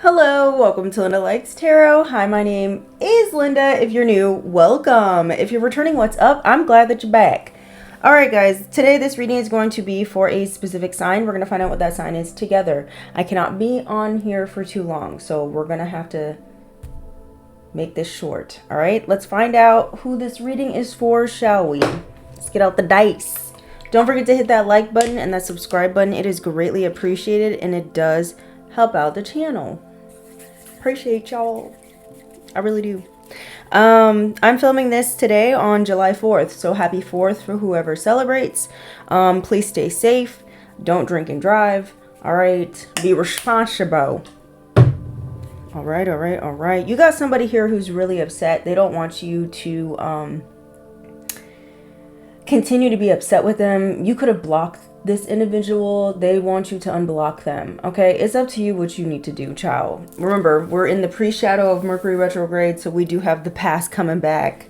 Hello, welcome to Linda Likes Tarot. Hi, my name is Linda. If you're new, welcome. If you're returning, what's up? I'm glad that you're back. Alright guys, today this reading is going to be for a specific sign. We're going to find out what that sign is together. I cannot be on here for too long, so we're going to have to make this short. Alright, let's find out who this reading is for, shall we? Let's get out the dice. Don't forget to hit that like button and that subscribe button. It is greatly appreciated and it does help out the channel. Appreciate y'all. I really do. I'm filming this today on July 4th, so happy 4th for whoever celebrates. Please stay safe. Don't drink and drive. All right, be responsible. All right. You got somebody here who's really upset. They don't want you to continue to be upset with them. You could have blocked this individual. They want you to unblock them. Okay, it's up to you what you need to do, child. Remember, we're in the pre-shadow of Mercury retrograde, so we do have the past coming back.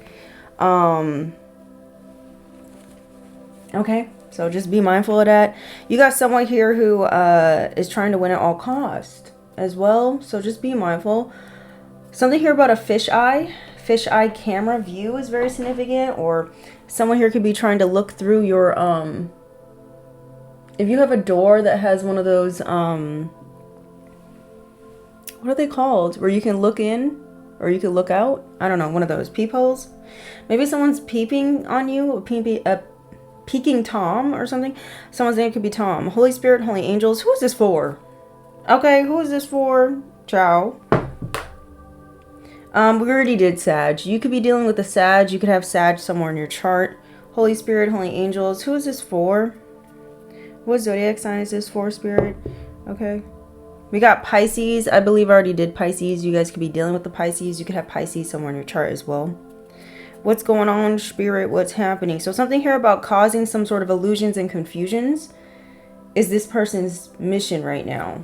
Okay, so just be mindful of that. You got someone here who is trying to win at all cost as well, so just be mindful. Something here about a fisheye camera view is very significant, or someone here could be trying to look through your if you have a door that has one of those what are they called, where you can look in or you can look out, I don't know, one of those peepholes. Maybe someone's peeping on you, a peeking Tom or something. Someone's name could be Tom. Holy Spirit, holy angels, who is this for? Okay, who is this for? Ciao. We already did Sag. You could be dealing with a Sag. You could have Sag somewhere in your chart. Holy Spirit, holy angels. Who is this for? What zodiac sign is this for, Spirit? Okay. We got Pisces. I believe I already did Pisces. You guys could be dealing with the Pisces. You could have Pisces somewhere in your chart as well. What's going on, Spirit? What's happening? So something here about causing some sort of illusions and confusions is this person's mission right now.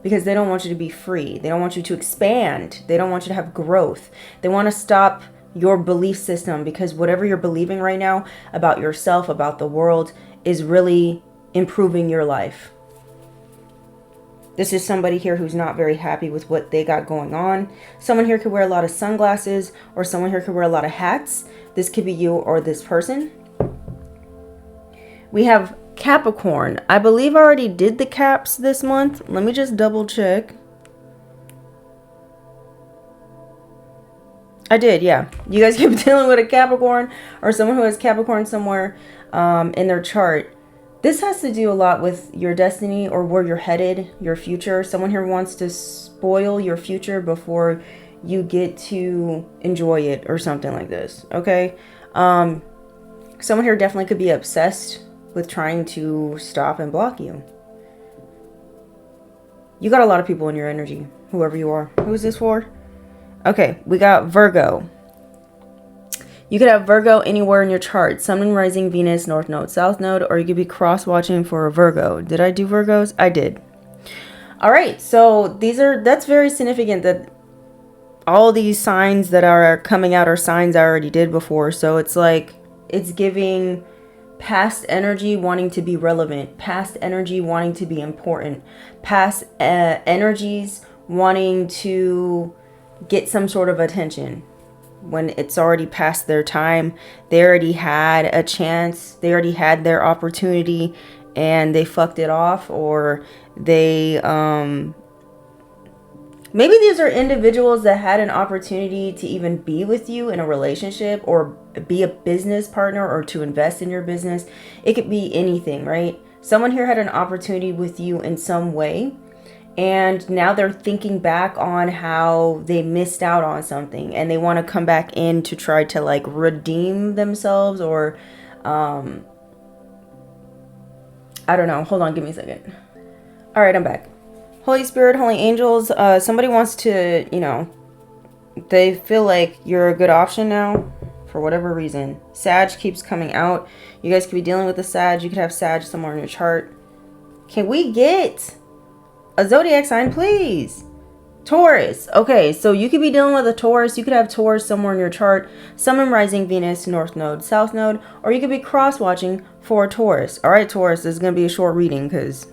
Because they don't want you to be free. They don't want you to expand. They don't want you to have growth. They want to stop your belief system, because whatever you're believing right now about yourself, about the world, is really improving your life. This is somebody here who's not very happy with what they got going on. Someone here could wear a lot of sunglasses, or someone here could wear a lot of hats. This could be you or this person. We have Capricorn. I believe I already did the caps this month. Let me just double check. I did, yeah. You guys keep dealing with a Capricorn or someone who has Capricorn somewhere in their chart. This has to do a lot with your destiny or where you're headed, your future. Someone here wants to spoil your future before you get to enjoy it or something like this, okay? Someone here definitely could be obsessed with trying to stop and block you. You got a lot of people in your energy, whoever you are. Who is this for? Okay, we got Virgo. You could have Virgo anywhere in your chart. Sun and rising Venus, North Node, South Node, or you could be cross-watching for a Virgo. Did I do Virgos? I did. All right, so that's very significant that all these signs that are coming out are signs I already did before. So it's like, it's giving past energy wanting to be relevant, past energy wanting to be important, past energies wanting to get some sort of attention when it's already past their time. They already had a chance, they already had their opportunity and they fucked it off, or they maybe these are individuals that had an opportunity to even be with you in a relationship or be a business partner or to invest in your business. It could be anything, right? Someone here had an opportunity with you in some way, and now they're thinking back on how they missed out on something and they want to come back in to try to like redeem themselves, or I don't know. Hold on, give me a second. All right, I'm back. Holy Spirit, holy angels, somebody wants to, you know, they feel like you're a good option now for whatever reason. Sag keeps coming out. You guys could be dealing with the Sag. You could have Sag somewhere in your chart. Can we get a zodiac sign, please? Taurus. Okay, so you could be dealing with a Taurus. You could have Taurus somewhere in your chart. Sun and rising Venus, North Node, South Node, or you could be cross-watching for a Taurus. All right, Taurus, this is going to be a short reading because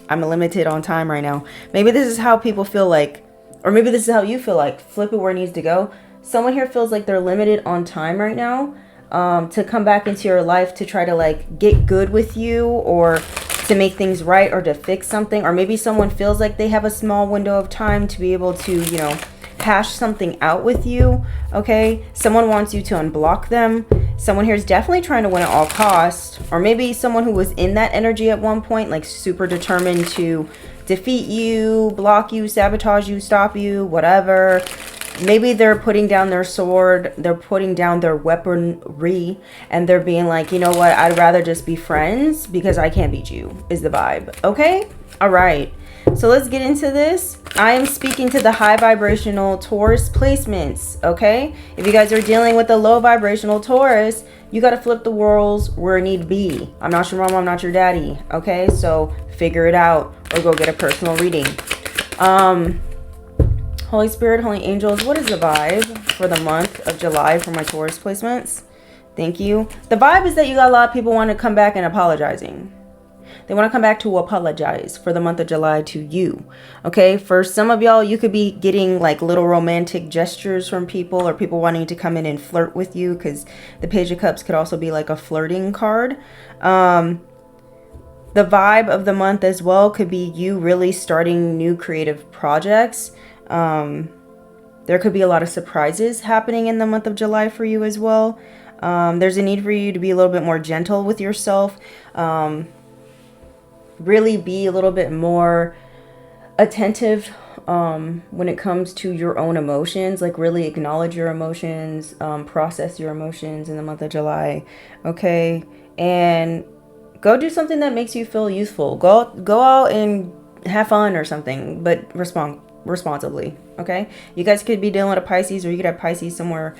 I'm limited on time right now. Maybe this is how people feel like, or maybe this is how you feel like. Flip it where it needs to go. Someone here feels like they're limited on time right now, to come back into your life to try to like get good with you, or to make things right, or to fix something. Or maybe someone feels like they have a small window of time to be able to, you know, hash something out with you. Okay, someone wants you to unblock them. Someone here is definitely trying to win at all costs. Or maybe someone who was in that energy at one point, like super determined to defeat you, block you, sabotage you, stop you, whatever. Maybe they're putting down their sword, they're putting down their weaponry, and they're being like, you know what, I'd rather just be friends because I can't beat you, is the vibe. Okay, all right, so let's get into this. I am speaking to the high vibrational Taurus placements. Okay, if you guys are dealing with a low vibrational Taurus, you got to flip the roles where need be. I'm not your mom, I'm not your daddy. Okay, so figure it out, or go get a personal reading. Holy Spirit, Holy Angels, what is the vibe for the month of July for my Taurus placements? Thank you. The vibe is that you got a lot of people want to come back and apologizing. They want to come back to apologize for the month of July to you. Okay, for some of y'all, you could be getting like little romantic gestures from people, or people wanting to come in and flirt with you, because the Page of Cups could also be like a flirting card. The vibe of the month as well could be you really starting new creative projects. There could be a lot of surprises happening in the month of July for you as well. There's a need for you to be a little bit more gentle with yourself. Really be a little bit more attentive when it comes to your own emotions. Like really acknowledge your emotions, process your emotions in the month of July. Okay, and go do something that makes you feel youthful. Go out and have fun or something, but responsibly. Okay, you guys could be dealing with a Pisces, or you could have Pisces somewhere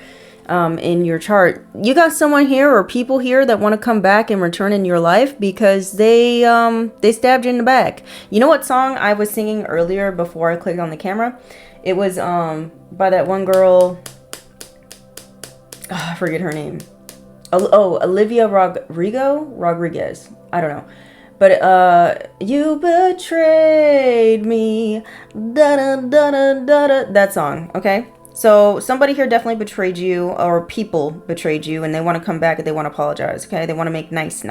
in your chart. You got someone here or people here that want to come back and return in your life because they stabbed you in the back. You know what song I was singing earlier before I clicked on the camera? It was by that one girl, I forget her name. Olivia Rodriguez. I don't know. But you betrayed me, da da da da da da. That song, okay? So somebody here definitely betrayed you, or people betrayed you, and they want to come back and they want to apologize, okay? They want to make nice.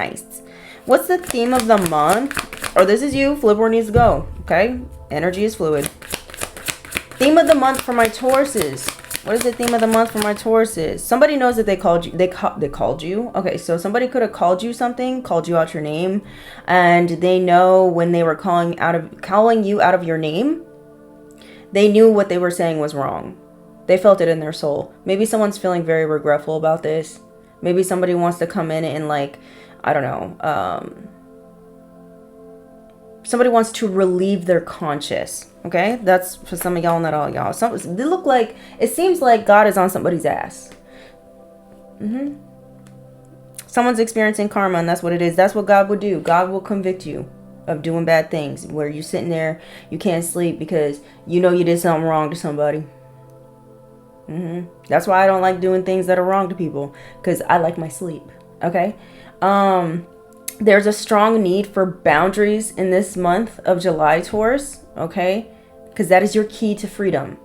What's the theme of the month? Or this is you, flip where it needs to go, okay? Energy is fluid. Theme of the month for my Tauruses. What is the theme of the month for my Tauruses? Somebody knows that they called you. They called you. Okay, so somebody could have called you something, called you out your name, and they know when they were calling you out of your name, they knew what they were saying was wrong. They felt it in their soul. Maybe someone's feeling very regretful about this. Maybe somebody wants to come in and like, I don't know, somebody wants to relieve their conscience. Okay, that's for some of y'all, not all y'all. They look like, it seems like God is on somebody's ass. Someone's experiencing karma, and that's what it is. That's what God would do. God will convict you of doing bad things, where you're sitting there, you can't sleep because you know you did something wrong to somebody. That's why I don't like doing things that are wrong to people, because I like my sleep. Okay. There's a strong need for boundaries in this month of July, Taurus, okay? Because that is your key to freedom,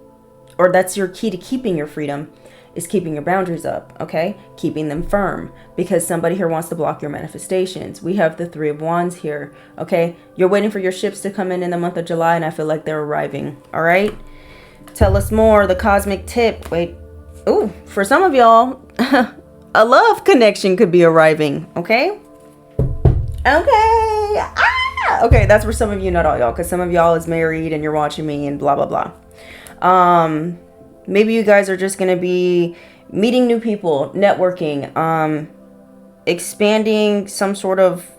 or that's your key to keeping your freedom, is keeping your boundaries up, okay? Keeping them firm, because somebody here wants to block your manifestations. We have the Three of Wands here, okay? You're waiting for your ships to come in the month of July, and I feel like they're arriving, all right? Tell us more, the cosmic tip. Wait, ooh, for some of y'all, a love connection could be arriving, okay? Okay, that's for some of you, not all y'all, because some of y'all is married and you're watching me and blah, blah, blah. Maybe you guys are just going to be meeting new people, networking, expanding some sort of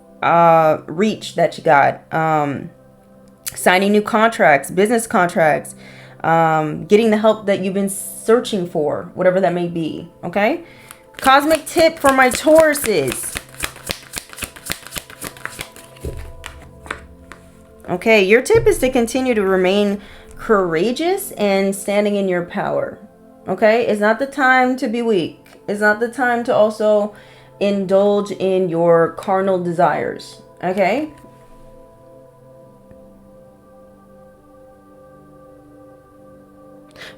reach that you got, signing new contracts, business contracts, getting the help that you've been searching for, whatever that may be, okay? Cosmic tip for my Tauruses. Okay, your tip is to continue to remain courageous and standing in your power. Okay, it's not the time to be weak. It's not the time to also indulge in your carnal desires. Okay,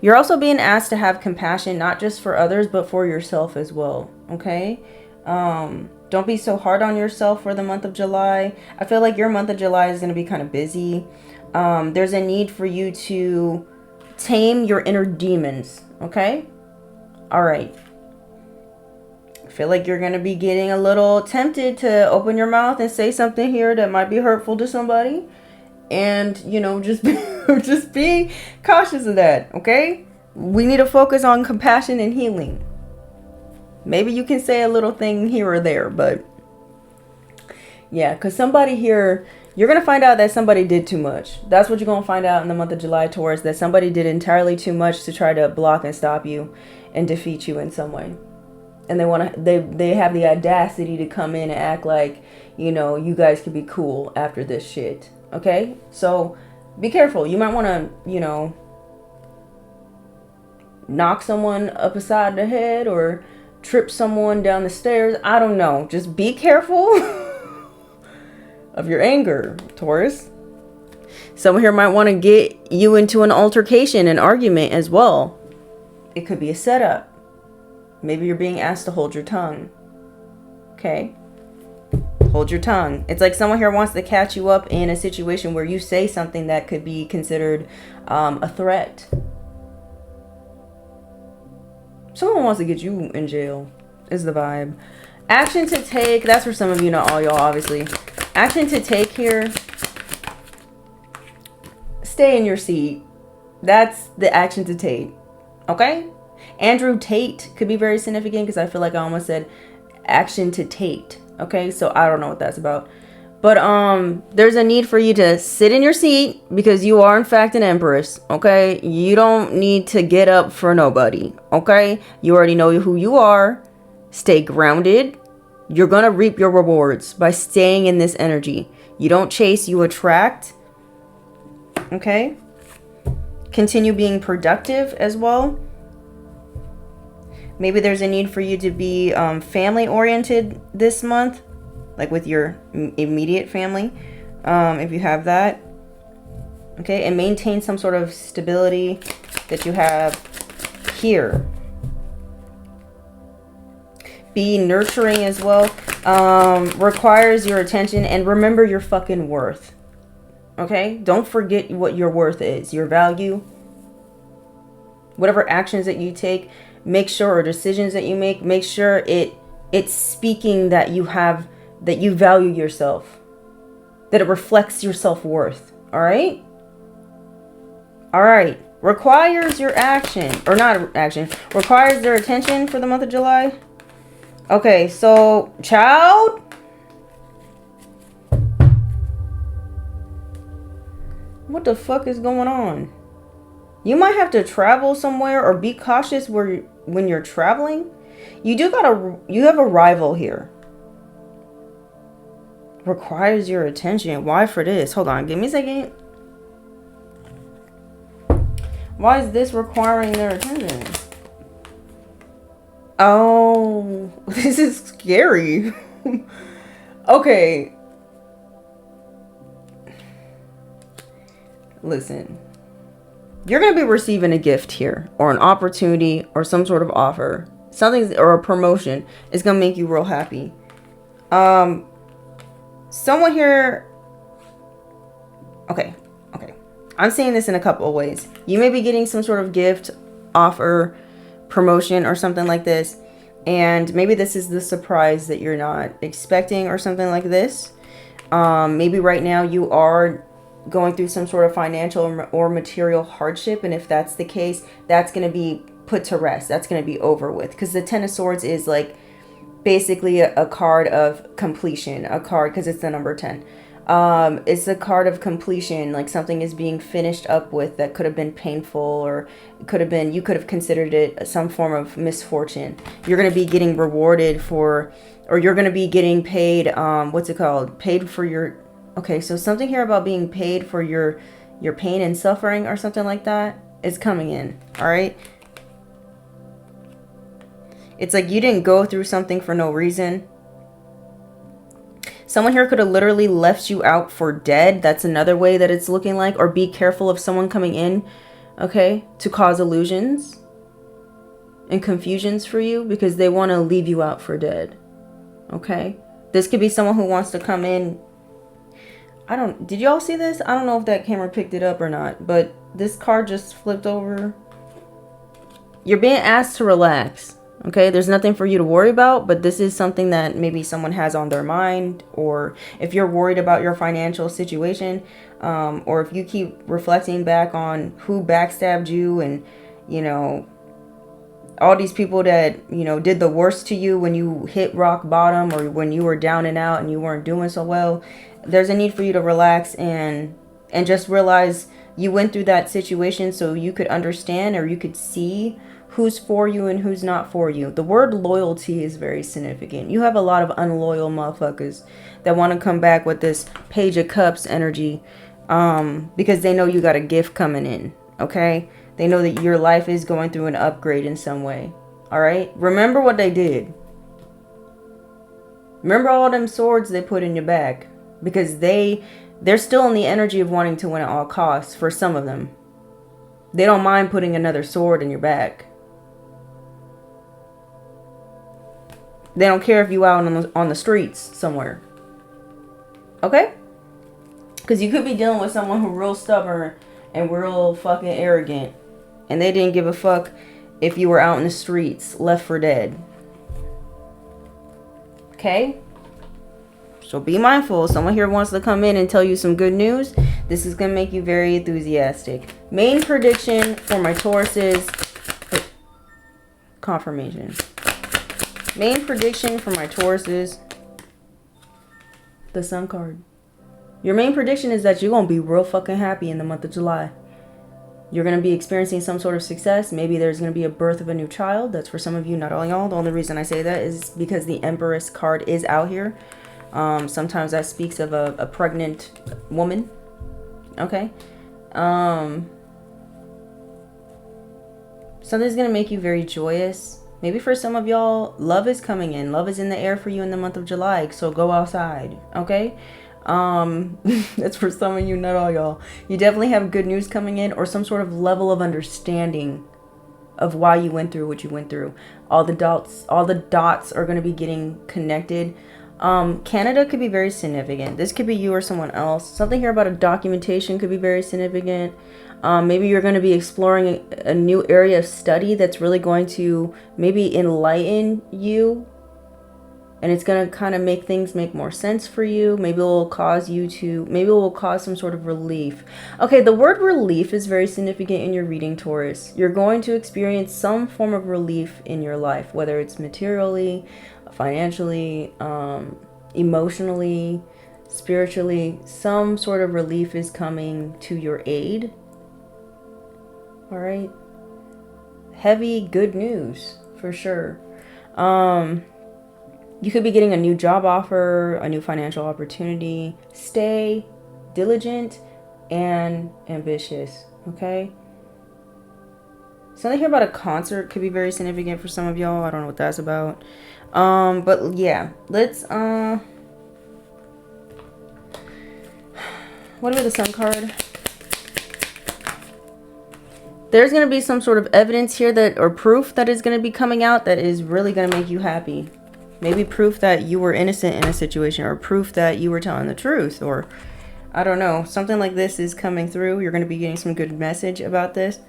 You're also being asked to have compassion, not just for others, but for yourself as well. Okay. Don't be so hard on yourself for the month of July. I feel like your month of July is going to be kind of busy. There's a need for you to tame your inner demons. Okay. All right. I feel like you're going to be getting a little tempted to open your mouth and say something here that might be hurtful to somebody. And, you know, just be cautious of that, okay? We need to focus on compassion and healing. Maybe you can say a little thing here or there, but yeah, because somebody here, you're going to find out that somebody did too much. That's what you're going to find out in the month of July, Taurus, that somebody did entirely too much to try to block and stop you and defeat you in some way. And they have the audacity to come in and act like, you know, you guys could be cool after this shit. Okay, so be careful. You might want to, you know, knock someone upside the head or trip someone down the stairs. I don't know. Just be careful of your anger, Taurus. Someone here might want to get you into an altercation, an argument as well. It could be a setup. Maybe you're being asked to hold your tongue. Okay. Hold your tongue. It's like someone here wants to catch you up in a situation where you say something that could be considered a threat. Someone wants to get you in jail is the vibe. Action to take. That's for some of you, not all y'all, obviously. Action to take here. Stay in your seat. That's the action to take. Okay? Andrew Tate could be very significant because I feel like I almost said action to Tate. Okay, so I don't know what that's about. But there's a need for you to sit in your seat because you are in fact an empress. Okay, you don't need to get up for nobody. Okay, you already know who you are. Stay grounded. You're gonna reap your rewards by staying in this energy. You don't chase, you attract. Okay, continue being productive as well. Maybe there's a need for you to be family oriented this month, like with your immediate family, if you have that. Okay, and maintain some sort of stability that you have here. Be nurturing as well. Requires your attention, and remember your fucking worth. Okay, don't forget what your worth is, your value. Whatever actions that you take, make sure, or decisions that you make sure it's speaking that you have, that you value yourself, that it reflects your self-worth. All right. Requires your action, or not action, requires their attention for the month of July. Okay, so child, what the fuck is going on? You might have to travel somewhere, or be cautious when you're traveling. You have a rival here. Requires your attention. Why for this? Hold on, give me a second. Why is this requiring their attention? Oh, this is scary. Okay. Listen. You're going to be receiving a gift here, or an opportunity, or some sort of offer. Something, or a promotion is going to make you real happy. Someone here. Okay. I'm seeing this in a couple of ways. You may be getting some sort of gift, offer, promotion, or something like this. And maybe this is the surprise that you're not expecting, or something like this. Maybe right now you are going through some sort of financial or material hardship, and if that's the case, that's going to be put to rest. That's going to be over with, because the Ten of Swords is like basically a card of completion, a card, because it's the number 10. It's a card of completion, like something is being finished up with that could have been painful, or could have been, you could have considered it some form of misfortune. You're going to be getting rewarded for, or you're going to be getting paid, what's it called? Paid for your, okay, so something here about being paid for your pain and suffering, or something like that is coming in. All right. It's like you didn't go through something for no reason. Someone here could have literally left you out for dead. That's another way that it's looking like. Or be careful of someone coming in okay, to cause illusions and confusions for you because they want to leave you out for dead, okay? This could be someone who wants to come in. Did y'all see this? I don't know if that camera picked it up or not, but this card just flipped over. You're being asked to relax, okay? There's nothing for you to worry about, but this is something that maybe someone has on their mind, or if you're worried about your financial situation, or if you keep reflecting back on who backstabbed you and, you know, all these people that, you know, did the worst to you when you hit rock bottom or when you were down and out and you weren't doing so well, there's a need for you to relax and just realize you went through that situation so you could understand or you could see who's for you and who's not for you. The word loyalty is very significant. You have a lot of unloyal motherfuckers that want to come back with this Page of Cups energy because they know you got a gift coming in, okay? They know that your life is going through an upgrade in some way, all right? Remember what they did. Remember all them swords they put in your back because they're still in the energy of wanting to win at all costs for some of them. They don't mind putting another sword in your back. They don't care if you out on the streets somewhere. Okay? Because you could be dealing with someone who's real stubborn and real fucking arrogant. And they didn't give a fuck if you were out in the streets, left for dead. Okay? So be mindful. Someone here wants to come in and tell you some good news. This is going to make you very enthusiastic. Main prediction for my Tauruses. Confirmation. Main prediction for my Tauruses. The Sun card. Your main prediction is that you're going to be real fucking happy in the month of July. You're going to be experiencing some sort of success. Maybe there's going to be a birth of a new child. That's for some of you, not all y'all. The only reason I say that is because the Empress card is out here. Sometimes that speaks of a pregnant woman. Okay. Something's going to make you very joyous. Maybe for some of y'all, love is coming in. Love is in the air for you in the month of July. So go outside. Okay. That's for some of you, not all y'all. You definitely have good news coming in or some sort of level of understanding of why you went through what you went through. All the dots are going to be getting connected. Canada could be very significant. This could be you or someone else. Something here about a documentation could be very significant. Maybe you're going to be exploring a new area of study that's really going to maybe enlighten you. And it's going to kind of make things make more sense for you. Maybe it will cause some sort of relief. Okay, the word relief is very significant in your reading, Taurus. You're going to experience some form of relief in your life, whether it's materially, financially, emotionally, spiritually. Some sort of relief is coming to your aid. All right. Heavy good news for sure. You could be getting a new job offer, a new financial opportunity. Stay diligent and ambitious, okay? Something here about a concert could be very significant for some of y'all. I don't know what that's about. But yeah, let's, what about the Sun card? There's going to be some sort of evidence here that, or proof that is going to be coming out that is really going to make you happy. Maybe proof that you were innocent in a situation, or proof that you were telling the truth, or I don't know. Something like this is coming through. You're going to be getting some good message about this.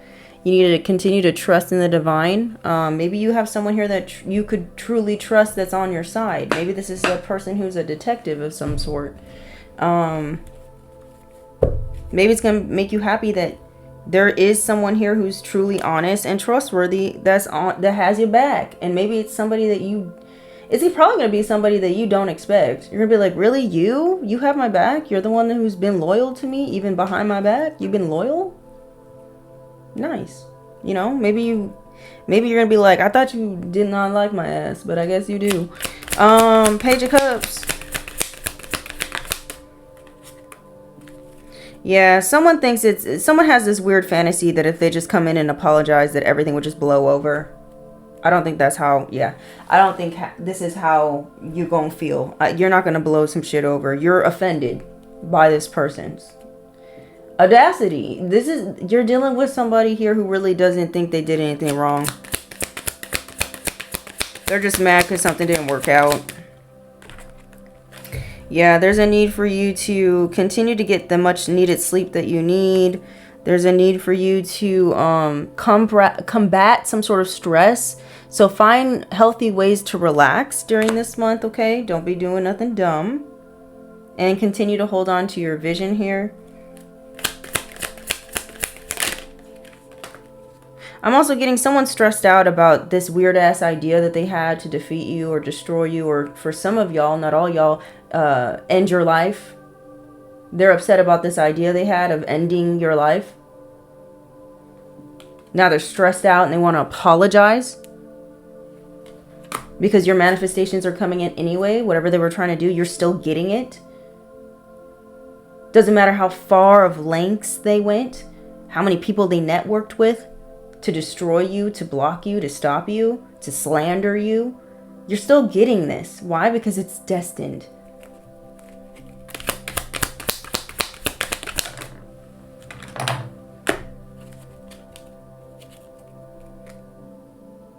You need to continue to trust in the divine. Maybe you have someone here that you could truly trust that's on your side. Maybe this is a person who's a detective of some sort. Maybe it's going to make you happy that there is someone here who's truly honest and trustworthy that has your back. And maybe it's somebody that it's probably going to be somebody that you don't expect. You're going to be like, really? You have my back? You're the one who's been loyal to me, even behind my back? You've been loyal? Nice. You know, maybe you're going to be like, I thought you did not like my ass, but I guess you do. Page of Cups. Yeah, someone has this weird fantasy that if they just come in and apologize, that everything would just blow over. I don't think that's how, I don't think this is how you're going to feel. You're not going to blow some shit over. You're offended by this person's. Audacity. You're dealing with somebody here who really doesn't think they did anything wrong. They're just mad because something didn't work out. Yeah, there's a need for you to continue to get the much needed sleep that you need. There's a need for you to combat some sort of stress. So find healthy ways to relax during this month, okay? Don't be doing nothing dumb. And continue to hold on to your vision here. I'm also getting someone stressed out about this weird ass idea that they had to defeat you or destroy you, or for some of y'all, not all y'all, end your life. They're upset about this idea they had of ending your life. Now they're stressed out and they want to apologize because your manifestations are coming in anyway. Whatever they were trying to do, you're still getting it. Doesn't matter how far of lengths they went, how many people they networked with to destroy you, to block you, to stop you, to slander you. You're still getting this. Why? Because it's destined.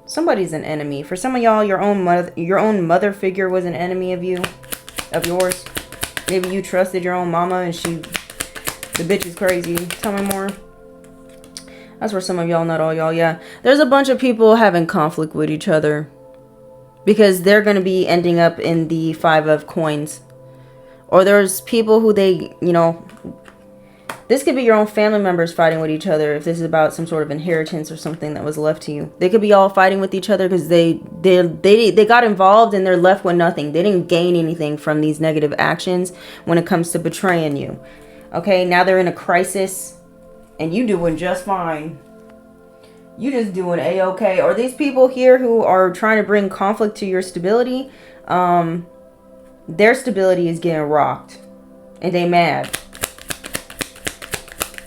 Somebody's an enemy. For some of y'all, your own mother figure was an enemy of yours. Maybe you trusted your own mama and the bitch is crazy. Tell me more. That's for some of y'all, not all y'all. Yeah, there's a bunch of people having conflict with each other because they're going to be ending up in the 5 of coins. Or there's people who this could be your own family members fighting with each other if this is about some sort of inheritance or something that was left to you. They could be all fighting with each other because they got involved and they're left with nothing. They didn't gain anything from these negative actions when it comes to betraying you. Okay, now they're in a crisis. And you doing just fine. You just doing a-okay. Or these people here who are trying to bring conflict to your stability, their stability is getting rocked. And they mad.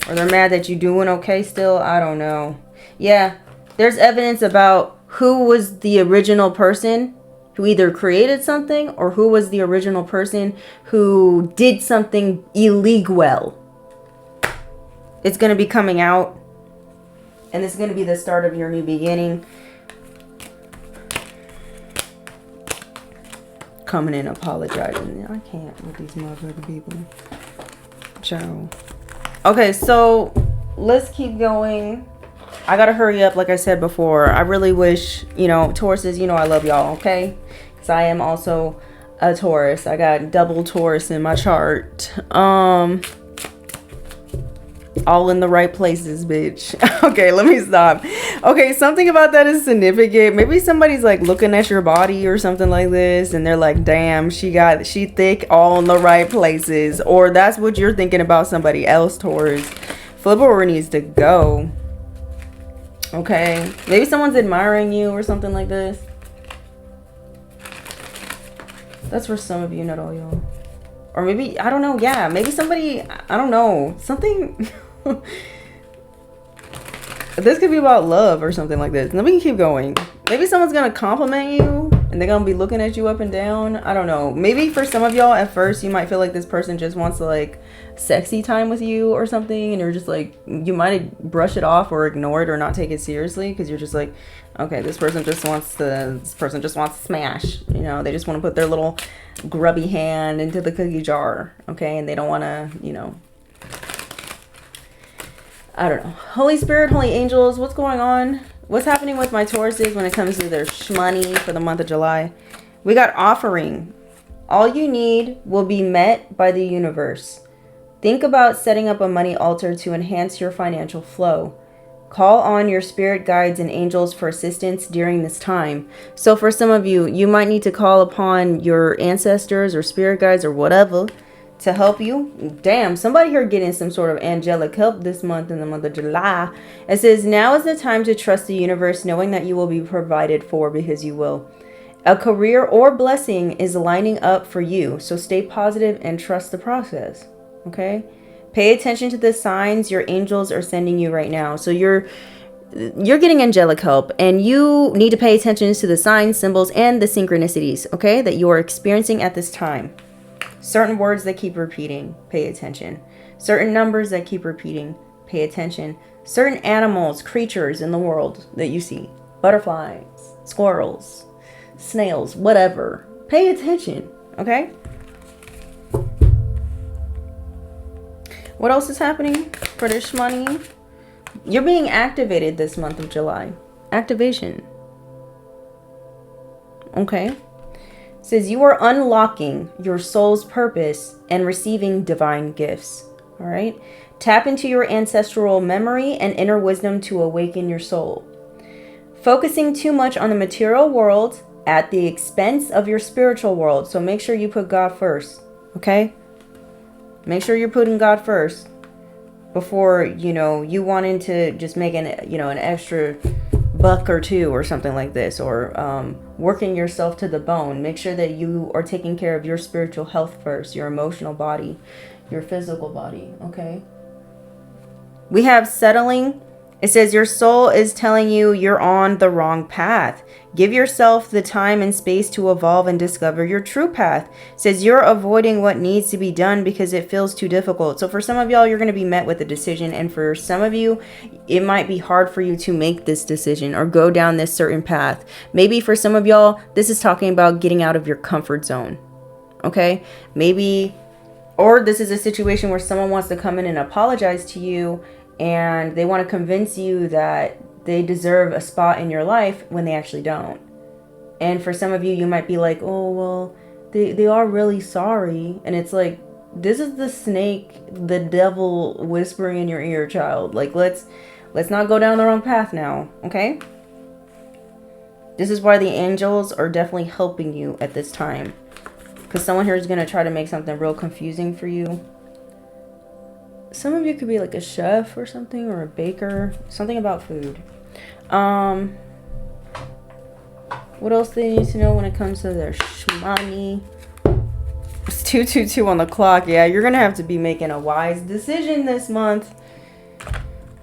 Or they're mad that you doing okay still. I don't know. Yeah, there's evidence about who was the original person who either created something or who was the original person who did something illegal. It's going to be coming out. And this is going to be the start of your new beginning. Coming in apologizing. I can't with these motherfucking people. Ciao. Okay, so let's keep going. I got to hurry up like I said before. I really wish, Tauruses, I love y'all, okay? Because I am also a Taurus. I got double Taurus in my chart. All in the right places, bitch. Okay, let me stop. Okay, something about that is significant. Maybe somebody's like looking at your body or something like this and they're like, damn, she thick, all in the right places. Or that's what you're thinking about somebody else, Taurus. Flip over needs to go. Okay, maybe someone's admiring you or something like this. That's for some of you, not all y'all. Or maybe, I don't know, yeah, maybe somebody, I don't know, something. This could be about love or something like this. Then we can keep going. Maybe someone's gonna compliment you and they're gonna be looking at you up and down. I don't know. Maybe for some of y'all at first you might feel like this person just wants to like sexy time with you or something, and you're just like, you might brush it off or ignore it or not take it seriously because you're just like, okay, this person just wants to smash. They just want to put their little grubby hand into the cookie jar, okay, and they don't want to, I don't know. Holy Spirit, Holy Angels, what's going on? What's happening with my Tauruses when it comes to their shmoney for the month of July? We got offering. All you need will be met by the universe. Think about setting up a money altar to enhance your financial flow. Call on your spirit guides and angels for assistance during this time. So for some of you, you might need to call upon your ancestors or spirit guides or whatever to help you. Damn, somebody here getting some sort of angelic help this month in the month of July. It says, now is the time to trust the universe, knowing that you will be provided for because you will. A career or blessing is lining up for you. So stay positive and trust the process. Okay? Pay attention to the signs your angels are sending you right now. So you're getting angelic help, and you need to pay attention to the signs, symbols, and the synchronicities, okay, that you are experiencing at this time. Certain words that keep repeating. Pay attention. Certain numbers that keep repeating. Pay attention. Certain animals, creatures in the world that you see. Butterflies, squirrels, snails, whatever. Pay attention, okay? What else is happening for this money? You're being activated this month of July. Activation. Okay. It says you are unlocking your soul's purpose and receiving divine gifts. All right. Tap into your ancestral memory and inner wisdom to awaken your soul. Focusing too much on the material world at the expense of your spiritual world. So make sure you put God first. Okay. Make sure you're putting God first before, you wanting to just make an extra buck or two or something like this, or working yourself to the bone. Make sure that you are taking care of your spiritual health first, your emotional body, your physical body, okay? We have settling. It says your soul is telling you you're on the wrong path. Give yourself the time and space to evolve and discover your true path. It says you're avoiding what needs to be done because it feels too difficult. So for some of y'all, you're going to be met with a decision. And for some of you, it might be hard for you to make this decision or go down this certain path. Maybe for some of y'all, this is talking about getting out of your comfort zone. Okay? Maybe, or this is a situation where someone wants to come in and apologize to you, and they want to convince you that they deserve a spot in your life when they actually don't. And for some of you, you might be like, oh, well, they are really sorry. And it's like, this is the snake, the devil whispering in your ear, child. Like, let's not go down the wrong path now, okay? This is why the angels are definitely helping you at this time. Because someone here is going to try to make something real confusing for you. Some of you could be like a chef or something, or a baker. Something about food. What else they need to know when it comes to their shmoney? It's 222 on the clock. Yeah, you're going to have to be making a wise decision this month.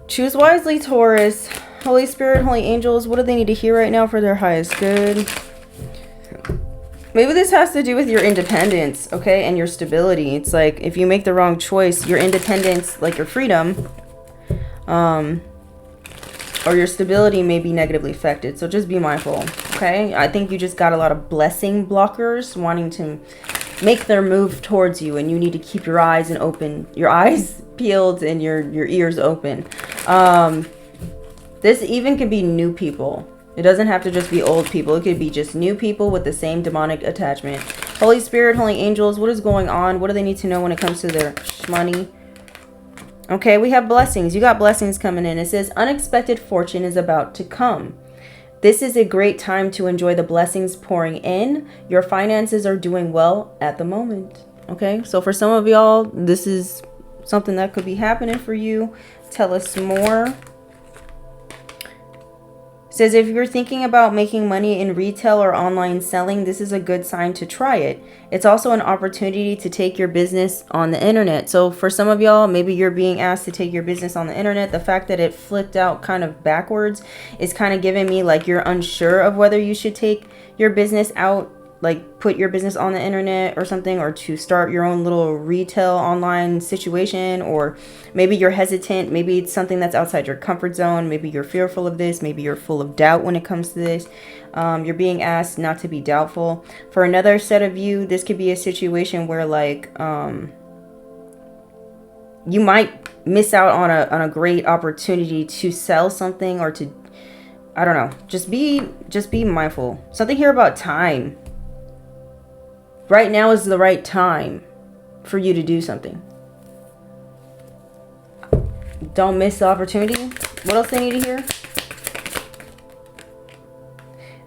Choose wisely, Taurus. Holy Spirit, Holy Angels, what do they need to hear right now for their highest good? Maybe this has to do with your independence, okay, and your stability. It's like if you make the wrong choice, your independence, like your freedom, or your stability may be negatively affected. So just be mindful, okay? I think you just got a lot of blessing blockers wanting to make their move towards you, and you need to keep your eyes peeled and your ears open. This even could be new people. It doesn't have to just be old people. It could be just new people with the same demonic attachment. Holy Spirit, Holy Angels, what is going on? What do they need to know when it comes to their money? Okay, we have blessings. You got blessings coming in. It says unexpected fortune is about to come. This is a great time to enjoy the blessings pouring in. Your finances are doing well at the moment. Okay, so for some of y'all, this is something that could be happening for you. Tell us more. Says if you're thinking about making money in retail or online selling, this is a good sign to try it. It's also an opportunity to take your business on the internet. So for some of y'all, maybe you're being asked to take your business on the internet. The fact that it flipped out kind of backwards is kind of giving me like you're unsure of whether you should take your business out, like put your business on the internet or something, or to start your own little retail online situation, or maybe you're hesitant. Maybe it's something that's outside your comfort zone. Maybe you're fearful of this. Maybe you're full of doubt when it comes to this. You're being asked not to be doubtful. For another set of you, this could be a situation where like you might miss out on a great opportunity to sell something, or to, I don't know, just be mindful. Something here about time. Right now is the right time for you to do something. Don't miss the opportunity. What else they need to hear?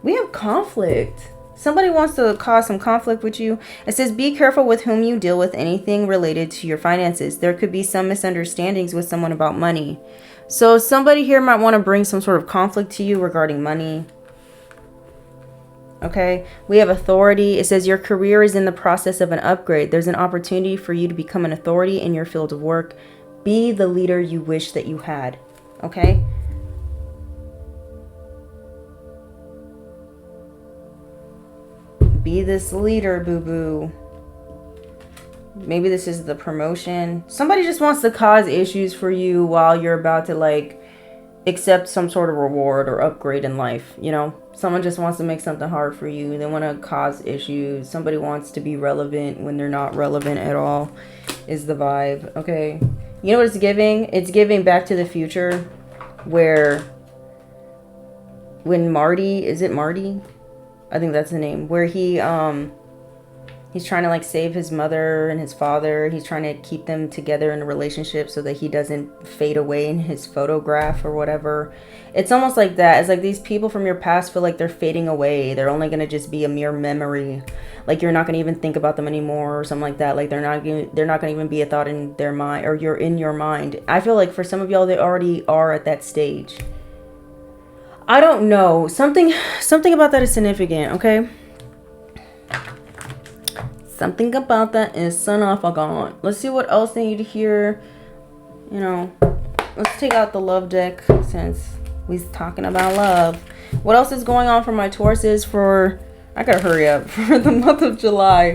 We have conflict. Somebody wants to cause some conflict with you. It says be careful with whom you deal with anything related to your finances. There could be some misunderstandings with someone about money. So somebody here might want to bring some sort of conflict to you regarding money. Okay, we have authority. It says your career is in the process of an upgrade. There's an opportunity for you to become an authority in your field of work. Be the leader you wish that you had. Okay. Be this leader, boo-boo. Maybe this is the promotion. Somebody just wants to cause issues for you while you're about to like accept some sort of reward or upgrade in life, you know? Someone just wants to make something hard for you. They want to cause issues. Somebody wants to be relevant when they're not relevant at all, is the vibe, okay? You know what it's giving? It's giving Back to the Future, where when Marty, is it Marty? I think that's the name, where he's trying to like save his mother and his father. He's trying to keep them together in a relationship so that he doesn't fade away in his photograph or whatever. It's almost like that. It's like these people from your past feel like they're fading away. They're only going to just be a mere memory. Like you're not going to even think about them anymore or something like that. Like they're not going to even be a thought in their mind, or you're in your mind. I feel like for some of y'all, they already are at that stage. I don't know. Something about that is significant, okay? Something about that is significant. Let's see what else they need to hear. You know, let's take out the love deck since we're talking about love. What else is going on for my Tauruses for... I gotta hurry up. For the month of July.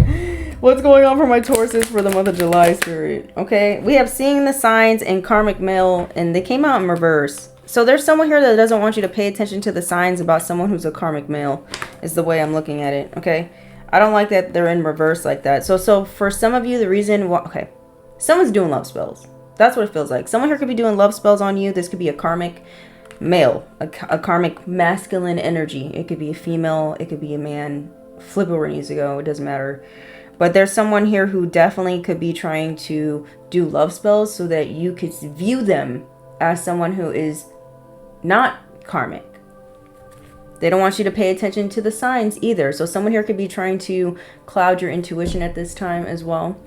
What's going on for my Tauruses for the month of July, Spirit? Okay, we have Seeing the Signs and Karmic Male, and they came out in reverse. So there's someone here that doesn't want you to pay attention to the signs about someone who's a karmic male, is the way I'm looking at it, okay? I don't like that they're in reverse like that. So for some of you, the reason why... Okay, someone's doing love spells. That's what it feels like. Someone here could be doing love spells on you. This could be a karmic male, a karmic masculine energy. It could be a female. It could be a man. Flip it where it needs to go. It doesn't matter. But there's someone here who definitely could be trying to do love spells so that you could view them as someone who is not karmic. They don't want you to pay attention to the signs either. So someone here could be trying to cloud your intuition at this time as well.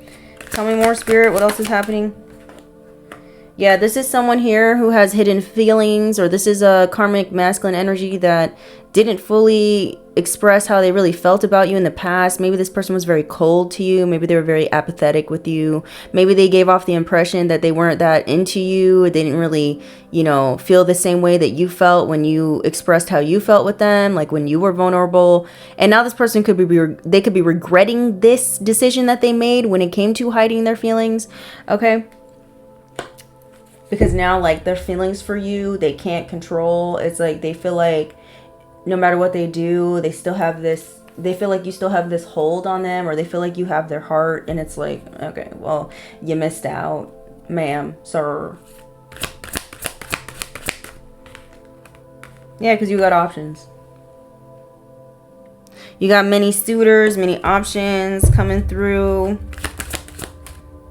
Tell me more, Spirit. What else is happening? Yeah, this is someone here who has hidden feelings, or this is a karmic masculine energy that didn't fully express how they really felt about you in the past. Maybe this person was very cold to you. Maybe they were very apathetic with you. Maybe they gave off the impression that they weren't that into you. They didn't really, you know, feel the same way that you felt when you expressed how you felt with them, like when you were vulnerable. And now this person could they could be regretting this decision that they made when it came to hiding their feelings. Okay. Because now, like, their feelings for you, they can't control. It's like they feel like no matter what they do, they still have this, they feel like you still have this hold on them, or they feel like you have their heart. And it's like, okay, well, you missed out, ma'am, sir. Yeah, because you got options. You got many suitors, many options coming through.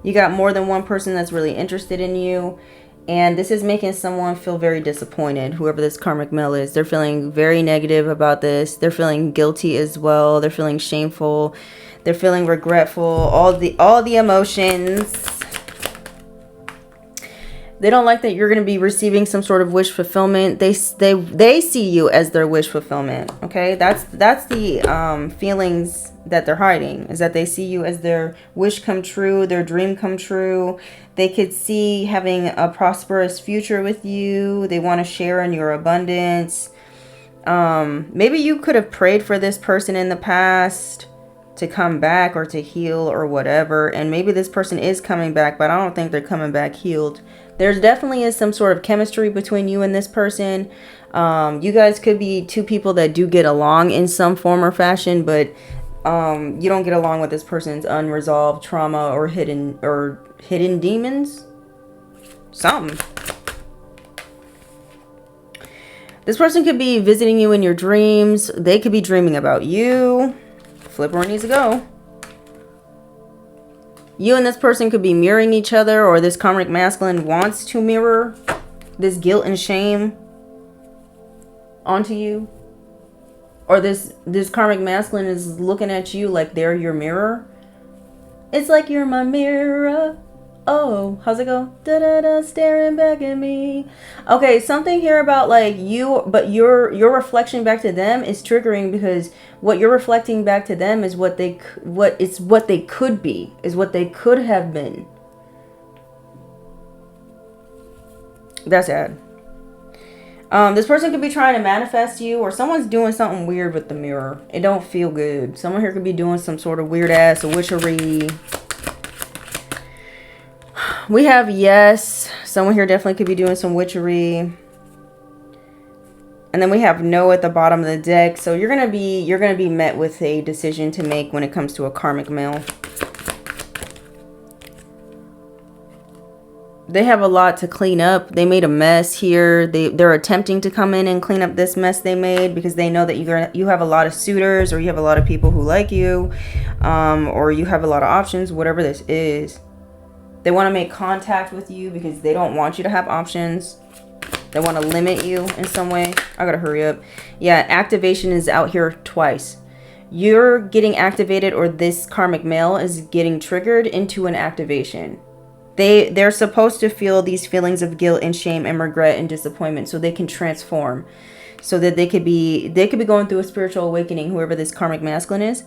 You got more than one person that's really interested in you. And this is making someone feel very disappointed, whoever this karmic male is. They're feeling very negative about this. They're feeling guilty as well. They're feeling shameful. They're feeling regretful. All the emotions. They don't like that you're going to be receiving some sort of wish fulfillment. They see you as their wish fulfillment. Okay, that's the feelings that they're hiding, is that they see you as their wish come true, their dream come true. They could see having a prosperous future with you. They want to share in your abundance. Maybe you could have prayed for this person in the past to come back or to heal or whatever. And maybe this person is coming back, but I don't think they're coming back healed. There's definitely is some sort of chemistry between you and this person. You guys could be two people that do get along in some form or fashion, but you don't get along with this person's unresolved trauma or hidden demons. Something. This person could be visiting you in your dreams. They could be dreaming about you. Flip where it needs to go. You and this person could be mirroring each other, or this karmic masculine wants to mirror this guilt and shame onto you. Or this karmic masculine is looking at you like they're your mirror. It's like you're my mirror. Oh, how's it go? Da-da-da, staring back at me. Okay, something here about like you, but your reflection back to them is triggering, because what you're reflecting back to them is what they could be, is what they could have been. That's sad. This person could be trying to manifest you, or someone's doing something weird with the mirror. It don't feel good. Someone here could be doing some sort of weird ass witchery. We have yes. Someone here definitely could be doing some witchery. And then we have no at the bottom of the deck. So you're gonna be met with a decision to make when it comes to a karmic male. They have a lot to clean up. They made a mess here. They're attempting to come in and clean up this mess they made because they know that you have a lot of suitors, or you have a lot of people who like you, or you have a lot of options, whatever this is. They want to make contact with you because they don't want you to have options. They want to limit you in some way. I gotta hurry up. Yeah, activation is out here twice. You're getting activated, or this karmic male is getting triggered into an activation. They're supposed to feel these feelings of guilt and shame and regret and disappointment so they can transform, so that they could be going through a spiritual awakening, whoever this karmic masculine is.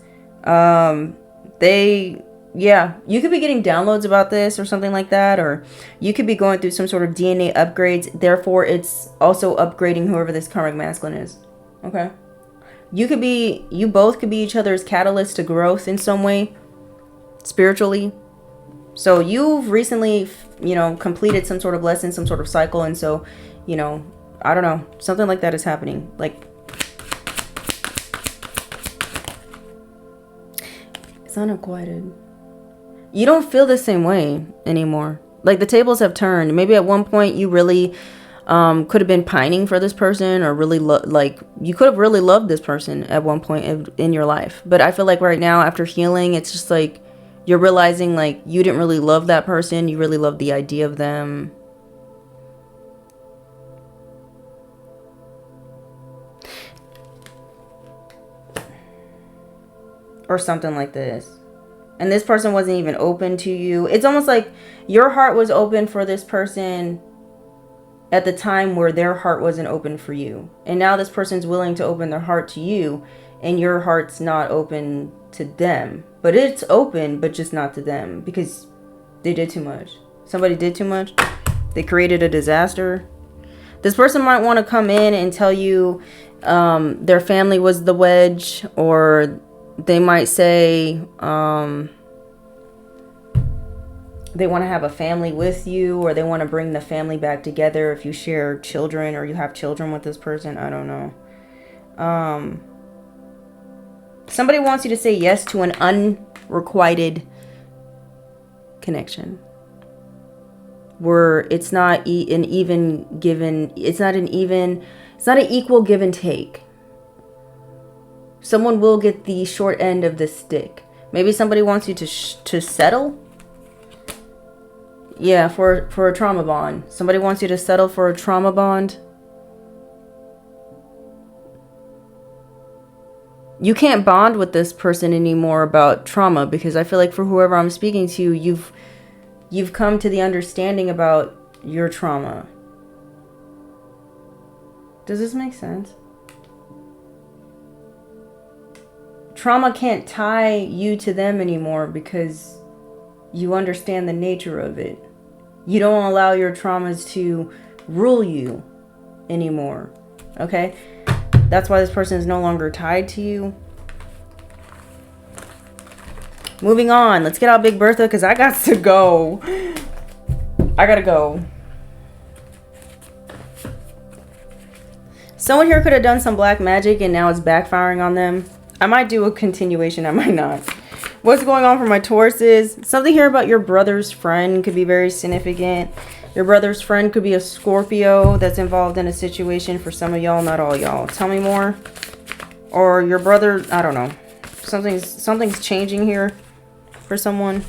Yeah, you could be getting downloads about this or something like that, or you could be going through some sort of DNA upgrades. Therefore, it's also upgrading whoever this karmic masculine is. Okay. You both could be each other's catalyst to growth in some way, spiritually. So you've recently, completed some sort of lesson, some sort of cycle. And so, I don't know, something like that is happening. Like, it's unrequited. You don't feel the same way anymore. Like, the tables have turned. Maybe at one point you really could have been pining for this person, or really you could have really loved this person at one point in your life. But I feel like right now, after healing, it's just like you're realizing like you didn't really love that person. You really loved the idea of them. Or something like this. And this person wasn't even open to you. It's almost like your heart was open for this person at the time where their heart wasn't open for you. And now this person's willing to open their heart to you, and your heart's not open to them. But it's open, but just not to them, because they did too much. Somebody did too much. They created a disaster. This person might want to come in and tell you their family was the wedge, or they might say they want to have a family with you, or they want to bring the family back together if you share children, or you have children with this person. I don't know. Somebody wants you to say yes to an unrequited connection, where it's not an even given. It's not an equal give and take. Someone will get the short end of the stick. Maybe somebody wants you to settle. Yeah, for a trauma bond. Somebody wants you to settle for a trauma bond. You can't bond with this person anymore about trauma, because I feel like for whoever I'm speaking to, you've come to the understanding about your trauma. Does this make sense? Trauma can't tie you to them anymore because you understand the nature of it. You don't allow your traumas to rule you anymore. Okay? That's why this person is no longer tied to you. Moving on. Let's get out Big Bertha, because I got to go. I gotta go. Someone here could have done some black magic and now it's backfiring on them. I might do a continuation. I might not. What's going on for my Tauruses? Something here about your brother's friend could be very significant. Your brother's friend could be a Scorpio that's involved in a situation for some of y'all, not all y'all. Tell me more. Or your brother, I don't know. Something's changing here for someone.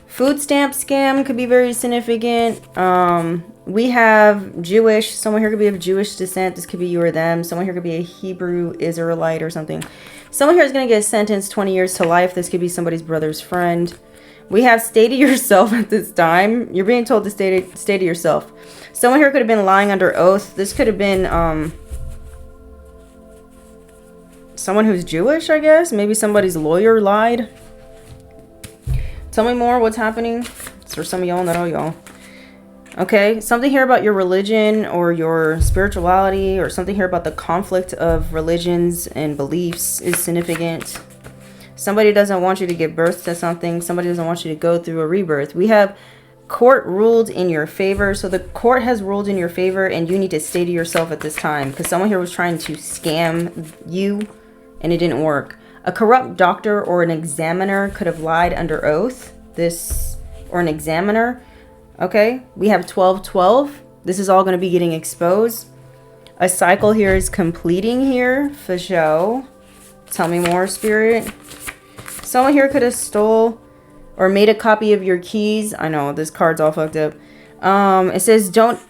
Food stamp scam could be very significant. We have Jewish. Someone here could be of Jewish descent. This could be you or them. Someone here could be a Hebrew Israelite or something. Someone here is going to get sentenced 20 years to life. This could be somebody's brother's friend. We have stay to yourself at this time. You're being told to stay to yourself. Someone here could have been lying under oath. This could have been someone who's Jewish, I guess. Maybe somebody's lawyer lied. Tell me more. What's happening? It's for some of y'all, not all y'all. Okay, something here about your religion or your spirituality, or something here about the conflict of religions and beliefs is significant. Somebody doesn't want you to give birth to something. Somebody doesn't want you to go through a rebirth. We have court ruled in your favor. So the court has ruled in your favor, and you need to stay to yourself at this time, because someone here was trying to scam you and it didn't work. A corrupt doctor or an examiner could have lied under oath. Or an examiner. Okay, we have 1212. This is all going to be getting exposed. A cycle here is completing here for show. Tell me more, Spirit. Someone here could have stole or made a copy of your keys. I know this card's all fucked up. It says don't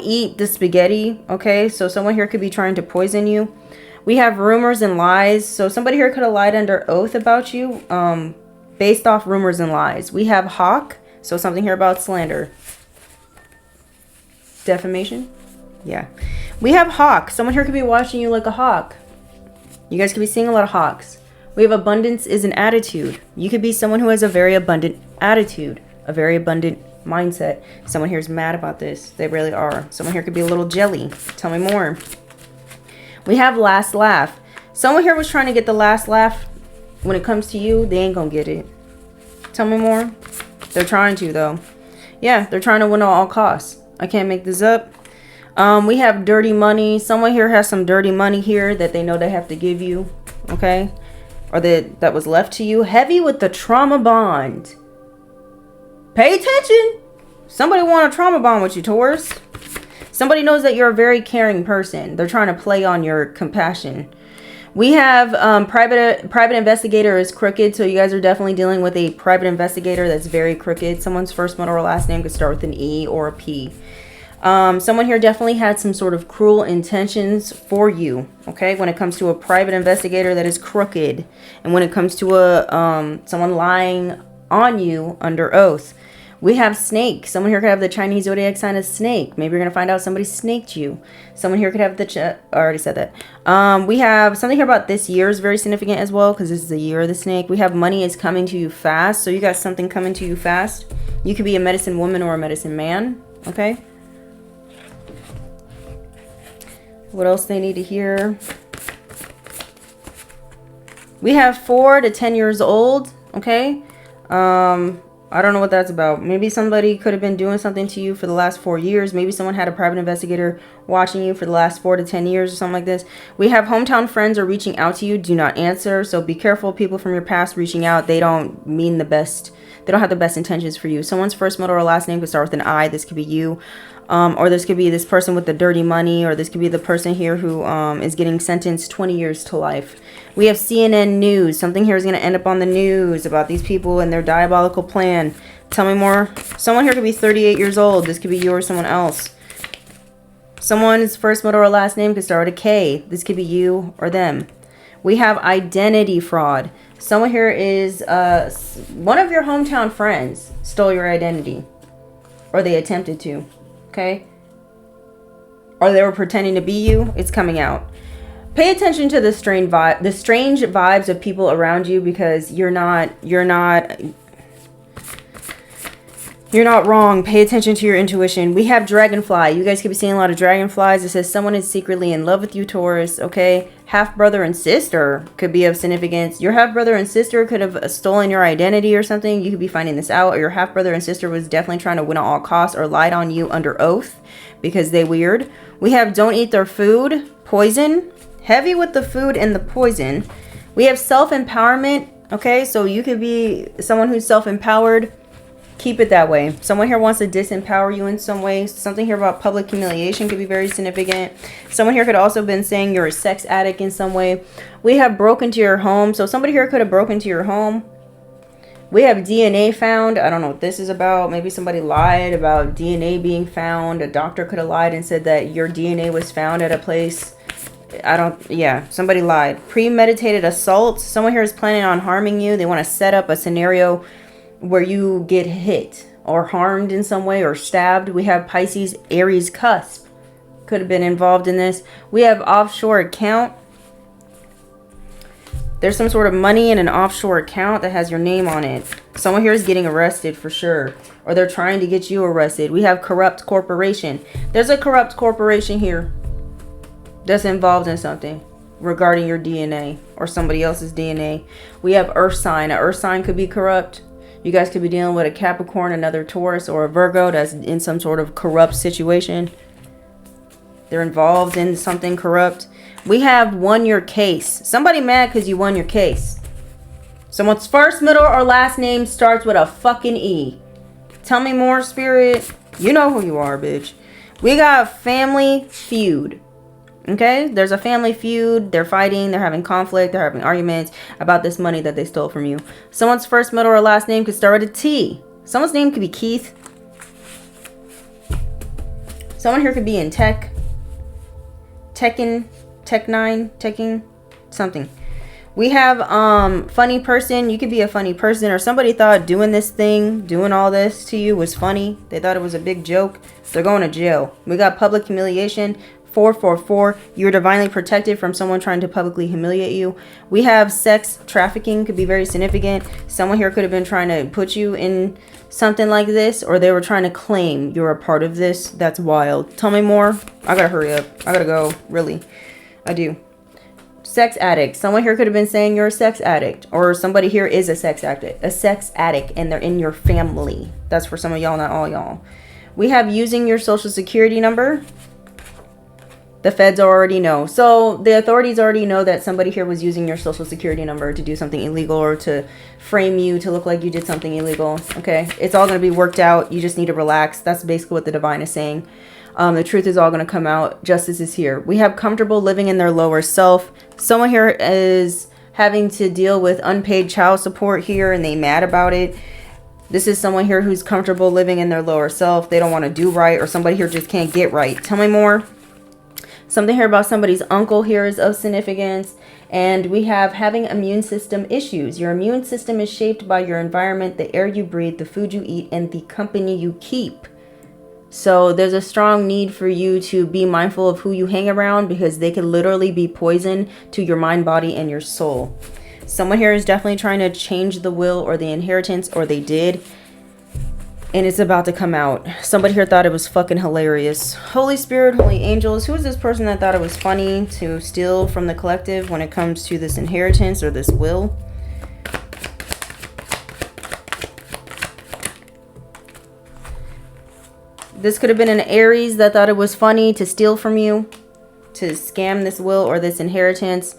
eat the spaghetti. Okay, so someone here could be trying to poison you. We have rumors and lies. So somebody here could have lied under oath about you, based off rumors and lies. We have hawk. So something here about slander. Defamation. Yeah. We have hawk. Someone here could be watching you like a hawk. You guys could be seeing a lot of hawks. We have abundance is an attitude. You could be someone who has a very abundant attitude, a very abundant mindset. Someone here is mad about this. They really are. Someone here could be a little jelly. Tell me more. We have last laugh. Someone here was trying to get the last laugh. When it comes to you, they ain't gonna get it. Tell me more. They're trying to, though. Yeah, they're trying to win at all costs. I can't make this up. We have dirty money. Someone here has some dirty money here that they know they have to give you. Okay? Or that was left to you. Heavy with the trauma bond. Pay attention. Somebody want a trauma bond with you, Taurus. Somebody knows that you're a very caring person. They're trying to play on your compassion. We have private investigator is crooked. So you guys are definitely dealing with a private investigator that's very crooked. Someone's first, middle, or last name could start with an E or a P. Someone here definitely had some sort of cruel intentions for you, okay, when it comes to a private investigator that is crooked, and when it comes to a someone lying on you under oath. We have snake. Someone here could have the Chinese zodiac sign as snake. Maybe you're going to find out somebody snaked you. Someone here could have the... I already said that. We have something here about this year is very significant as well, because this is the year of the snake. We have money is coming to you fast. So you got something coming to you fast. You could be a medicine woman or a medicine man, okay? What else they need to hear? We have 4 to 10 years old. Okay. I don't know what that's about. Maybe somebody could have been doing something to you for the last 4 years. Maybe someone had a private investigator watching you for the last 4 to 10 years or something like this. We have hometown friends are reaching out to you. Do not answer. So be careful. People from your past reaching out. They don't mean the best. They don't have the best intentions for you. Someone's first, middle, or last name could start with an I. This could be you. Or this could be this person with the dirty money, or this could be the person here who is getting sentenced 20 years to life. We have CNN News. Something here is going to end up on the news about these people and their diabolical plan. Tell me more. Someone here could be 38 years old. This could be you or someone else. Someone's first, middle, or last name could start with a K. This could be you or them. We have identity fraud. Someone here is one of your hometown friends stole your identity, or they attempted to. Okay, or they were pretending to be you. It's coming out. Pay attention to the strange vibes of people around you, because you're not wrong. Pay attention to your intuition. We have dragonfly. You guys could be seeing a lot of dragonflies. It says someone is secretly in love with you, Taurus. Okay, half brother and sister could be of significance. Your half brother and sister could have stolen your identity or something. You could be finding this out. Or your half brother and sister was definitely trying to win at all costs, or lied on you under oath because they weird. We have don't eat their food. Poison. Heavy with the food and the poison. We have self-empowerment. Okay, so you could be someone who's self-empowered. Keep it that way. Someone here wants to disempower you in some way. Something here about public humiliation could be very significant. Someone here could also have been saying you're a sex addict in some way. We have broken into your home. So somebody here could have broken into your home. We have DNA found. I don't know what this is about. Maybe somebody lied about DNA being found. A doctor could have lied and said that your DNA was found at a place. Yeah, somebody lied. Premeditated assault. Someone here is planning on harming you. They want to set up a scenario where you get hit or harmed in some way or stabbed. We have Pisces, Aries cusp. Could have been involved in this. We have offshore account. There's some sort of money in an offshore account that has your name on it. Someone here is getting arrested for sure. Or they're trying to get you arrested. We have corrupt corporation. There's a corrupt corporation here that's involved in something regarding your DNA or somebody else's DNA. We have earth sign. An earth sign could be corrupt. You guys could be dealing with a Capricorn, another Taurus, or a Virgo that's in some sort of corrupt situation. They're involved in something corrupt. We have won your case. Somebody mad because you won your case. Someone's first, middle, or last name starts with a fucking E. Tell me more, Spirit. You know who you are, bitch. We got family feud. Okay? There's a family feud. They're fighting. They're having conflict. They're having arguments about this money that they stole from you. Someone's first, middle, or last name could start with a T. Someone's name could be Keith. Someone here could be in tech. Tekken, something. We have funny person. You could be a funny person, or somebody thought doing this thing, doing all this to you was funny. They thought it was a big joke. They're going to jail. We got public humiliation. 444. You're divinely protected from someone trying to publicly humiliate you. We have sex trafficking, could be very significant. Someone here could have been trying to put you in something like this, or they were trying to claim you're a part of this. That's wild. Tell me more. I gotta hurry up. I gotta go. Really, I do. Sex addict. Someone here could have been saying you're a sex addict, or somebody here is a sex addict, and they're in your family. That's for some of y'all, not all y'all. We have using your social security number. The feds already know. So the authorities already know that somebody here was using your social security number to do something illegal, or to frame you to look like you did something illegal. Okay, it's all going to be worked out. You just need to relax. That's basically what the divine is saying. The truth is all going to come out. Justice is here. We have comfortable living in their lower self. Someone here is having to deal with unpaid child support here, and they mad about it. This is someone here who's comfortable living in their lower self. They don't want to do right, or somebody here just can't get right. Tell me more. Something here about somebody's uncle here is of significance. And we have having immune system issues. Your immune system is shaped by your environment, the air you breathe, the food you eat, and the company you keep. So there's a strong need for you to be mindful of who you hang around, because they can literally be poison to your mind, body, and your soul. Someone here is definitely trying to change the will or the inheritance, or they did. And it's about to come out. Somebody here thought it was fucking hilarious. Holy Spirit, holy angels. Who is this person that thought it was funny to steal from the collective when it comes to this inheritance or this will? This could have been an Aries that thought it was funny to steal from you, to scam this will or this inheritance.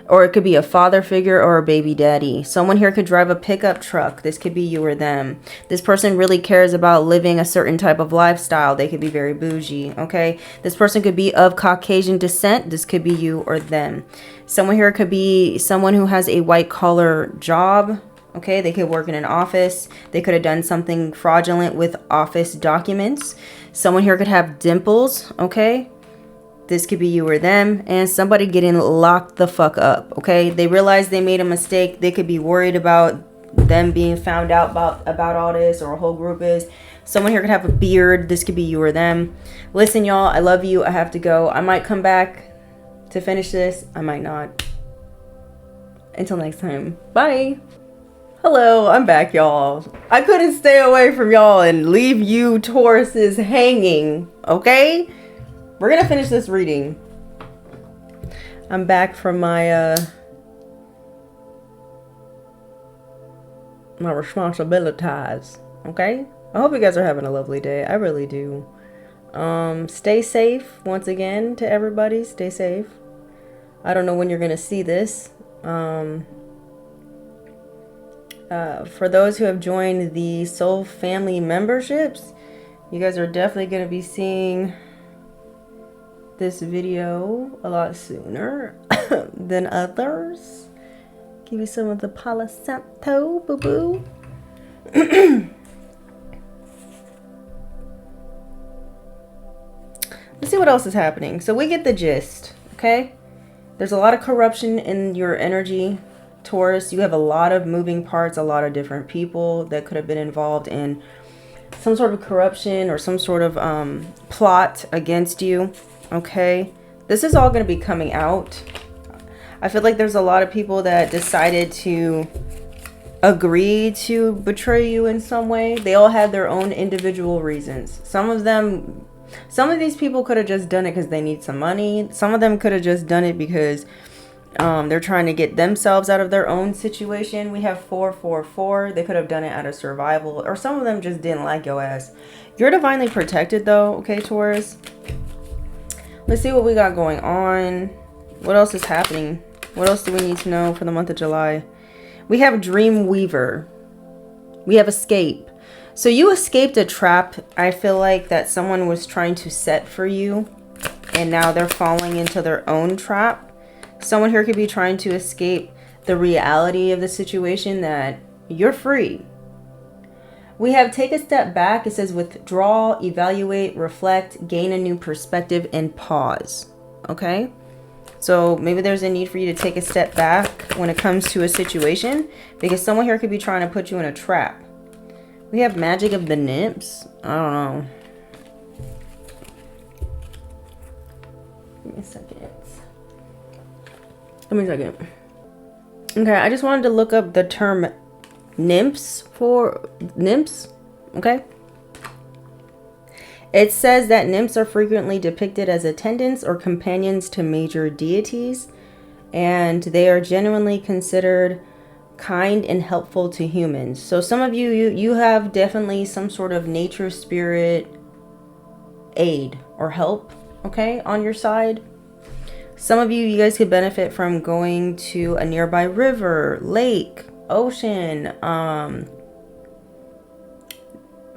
Or it could be a father figure or a baby daddy. Someone here could drive a pickup truck. This could be you or them. This person really cares about living a certain type of lifestyle. They could be very bougie, okay? This person could be of Caucasian descent. This could be you or them. Someone here could be someone who has a white collar job, okay? They could work in an office. They could have done something fraudulent with office documents. Someone here could have dimples, okay? This could be you or them. And somebody getting locked the fuck up, okay? They realize they made a mistake. They could be worried about them being found out about all this, or a whole group is. Someone here could have a beard. This could be you or them. Listen, y'all, I love you. I have to go. I might come back to finish this. I might not. Until next time. Bye. Hello, I'm back, y'all. I couldn't stay away from y'all and leave you Tauruses hanging, okay? We're gonna finish this reading. I'm back from my my responsibilities. Okay? I hope you guys are having a lovely day. I really do. Stay safe once again to everybody. Stay safe. I don't know when you're gonna see this. For those who have joined the Soul Family memberships, you guys are definitely gonna be seeing this video a lot sooner than others. Give you some of the Palo Santo, boo-boo. Let's see what else is happening. So we get the gist, okay? There's a lot of corruption in your energy, Taurus. You have a lot of moving parts, a lot of different people that could have been involved in some sort of corruption or some sort of plot against you. Okay, this is all going to be coming out. I feel like there's a lot of people that decided to agree to betray you in some way. They all had their own individual reasons. Some of these people could have just done it because they need some money. Some of them could have just done it because They're trying to get themselves out of their own situation. We have 444. They could have done it out of survival, or some of them just didn't like your ass. You're divinely protected though, okay, Taurus? Let's see what we got going on. What else is happening? What else do we need to know for the month of July? We have Dream Weaver. We have Escape. So you escaped a trap, I feel like, that someone was trying to set for you. And now they're falling into their own trap. Someone here could be trying to escape the reality of the situation, that you're free. We have take a step back. It says withdraw, evaluate, reflect, gain a new perspective, and pause. Okay? So maybe there's a need for you to take a step back when it comes to a situation, because someone here could be trying to put you in a trap. We have Magic of the Nymphs. I don't know. Give me a second. Give me a second. Okay, I just wanted to look up the term nymphs for nymphs. Okay. It says that nymphs are frequently depicted as attendants or companions to major deities, and they are genuinely considered kind and helpful to humans. So some of you have definitely some sort of nature spirit aid or help, okay, on your side. Some of you guys could benefit from going to a nearby river, lake, ocean,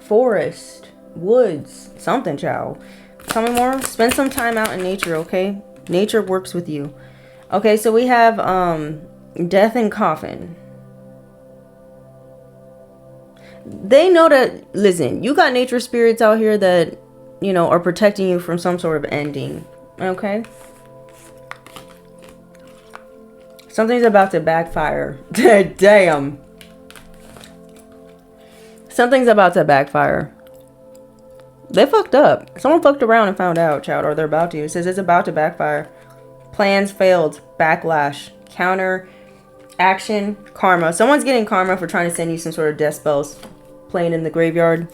forest, woods, something, child. Tell me more. Spend some time out in nature, okay? Nature works with you. Okay, so we have Death and Coffin. They know that, listen, you got nature spirits out here that, you know, are protecting you from some sort of ending, okay? Something's about to backfire. Damn. Something's about to backfire. They fucked up. Someone fucked around and found out, child, or they're about to. It says it's about to backfire. Plans failed. Backlash. Counter. Action. Karma. Someone's getting karma for trying to send you some sort of death spells. Playing in the graveyard.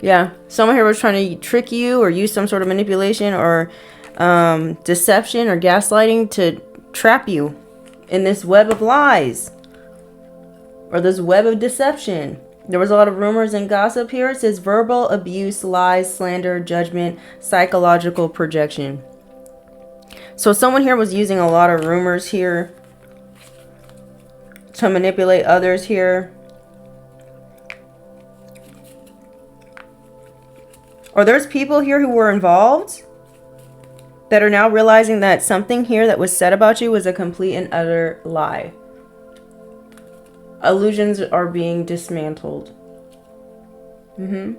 Yeah. Someone here was trying to trick you or use some sort of manipulation or deception or gaslighting to trap you in this web of lies or this web of deception. There was a lot of rumors and gossip here. It says verbal abuse, lies, slander, judgment, psychological projection. So someone here was using a lot of rumors here to manipulate others here. Or there's people here who were involved that are now realizing that something here that was said about you was a complete and utter lie. Illusions are being dismantled. I mean,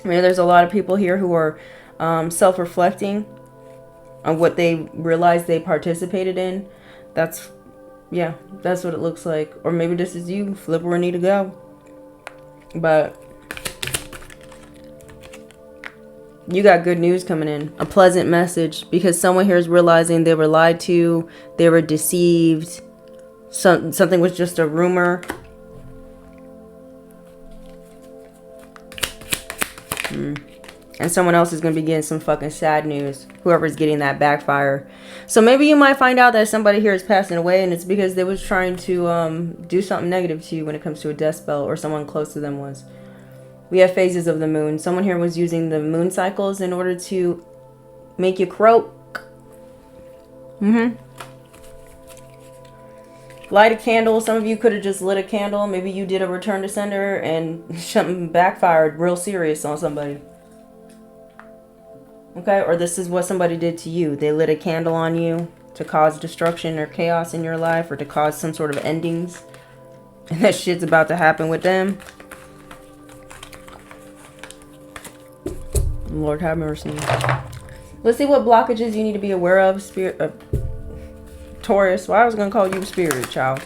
there's a lot of people here who are self-reflecting on what they realized they participated in. That's what it looks like. Or maybe this is you, flip where you need to go. But you got good news coming in. A pleasant message. Because someone here is realizing they were lied to. They were deceived. Something was just a rumor. And someone else is going to be getting some fucking sad news. Whoever's getting that backfire. So maybe you might find out that somebody here is passing away. And it's because they was trying to do something negative to you when it comes to a death spell. Or someone close to them was. We have phases of the moon. Someone here was using the moon cycles in order to make you croak. Light a candle. Some of you could have just lit a candle. Maybe you did a return to sender and something backfired real serious on somebody. Okay, or this is what somebody did to you. They lit a candle on you to cause destruction or chaos in your life or to cause some sort of endings. And that shit's about to happen with them. Lord have mercy. Let's see what blockages you need to be aware of. Spirit, Taurus. Well, I was going to call you Spirit, child.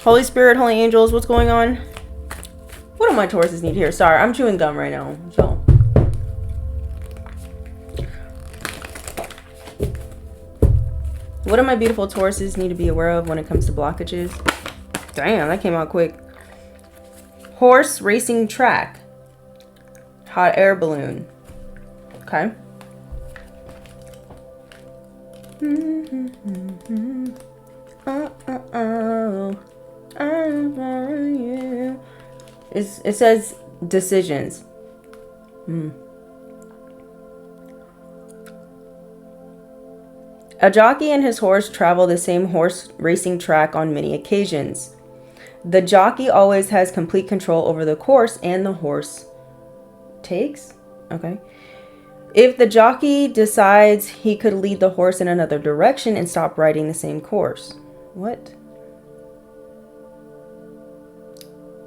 Holy Spirit, Holy Angels, what's going on? What do my Tauruses need here? Sorry, I'm chewing gum right now. So, what do my beautiful Tauruses need to be aware of when it comes to blockages? Damn, that came out quick. Horse racing track. Hot air balloon. Okay. It says decisions. A jockey and his horse travel the same horse racing track on many occasions. The jockey always has complete control over the course, and the horse takes. Okay. If the jockey decides, he could lead the horse in another direction and stop riding the same course. What?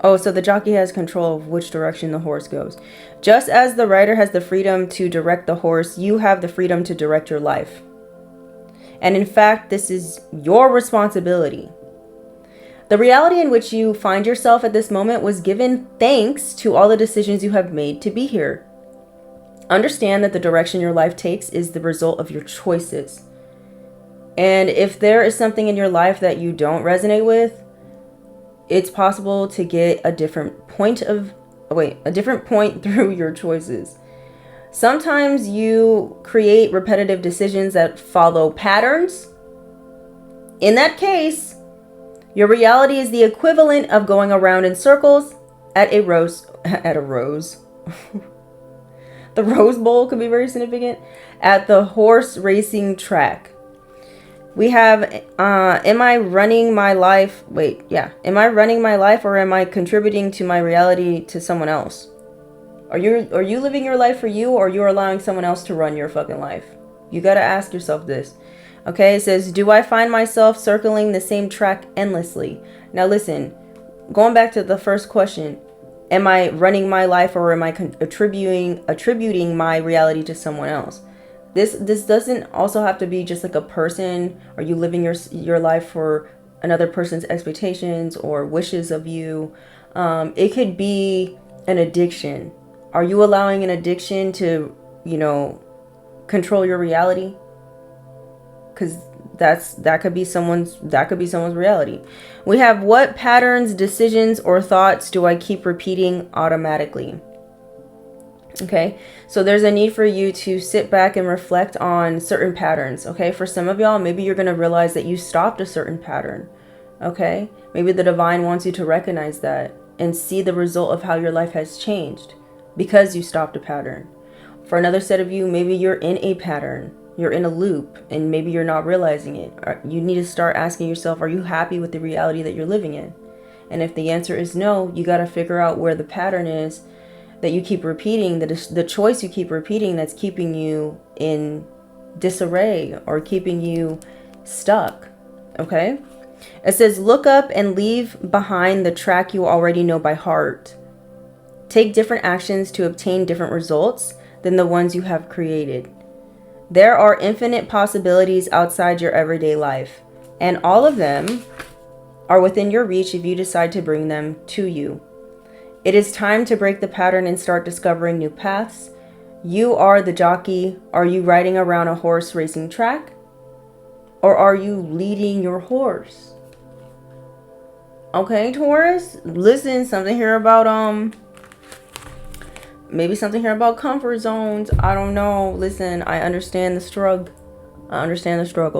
Oh, so the jockey has control of which direction the horse goes. Just as the rider has the freedom to direct the horse, you have the freedom to direct your life. And in fact, this is your responsibility. The reality in which you find yourself at this moment was given thanks to all the decisions you have made to be here. Understand that the direction your life takes is the result of your choices. And if there is something in your life that you don't resonate with, it's possible to get a different point through your choices. Sometimes you create repetitive decisions that follow patterns. In that case, your reality is the equivalent of going around in circles at a rose. The Rose Bowl could be very significant. At the horse racing track. We have, am I running my life? Am I running my life, or am I contributing to my reality to someone else? Are you living your life for you, or you're allowing someone else to run your fucking life? You got to ask yourself this. Okay, it says, do I find myself circling the same track endlessly? Now listen, going back to the first question, am I running my life, or am I attributing my reality to someone else? This doesn't also have to be just like a person. Are you living your life for another person's expectations or wishes of you? It could be an addiction. Are you allowing an addiction to, control your reality? Because that could be someone's reality. We have, what patterns, decisions, or thoughts do I keep repeating automatically? Okay, so there's a need for you to sit back and reflect on certain patterns. Okay, for some of y'all, maybe you're going to realize that you stopped a certain pattern. Okay, maybe the divine wants you to recognize that and see the result of how your life has changed because you stopped a pattern. For another set of you, maybe you're in a pattern, you're in a loop, and maybe you're not realizing it. You need to start asking yourself, are you happy with the reality that you're living in? And if the answer is no, you got to figure out where the pattern is that you keep repeating, the choice you keep repeating that's keeping you in disarray or keeping you stuck. Okay? It says, look up and leave behind the track you already know by heart. Take different actions to obtain different results than the ones you have created. There are infinite possibilities outside your everyday life, and all of them are within your reach if you decide to bring them to you. It is time to break the pattern and start discovering new paths. You are the jockey. Are you riding around a horse racing track? Or are you leading your horse? Okay, Taurus, listen, something here about, maybe something here about comfort zones. I don't know. Listen, I understand the struggle.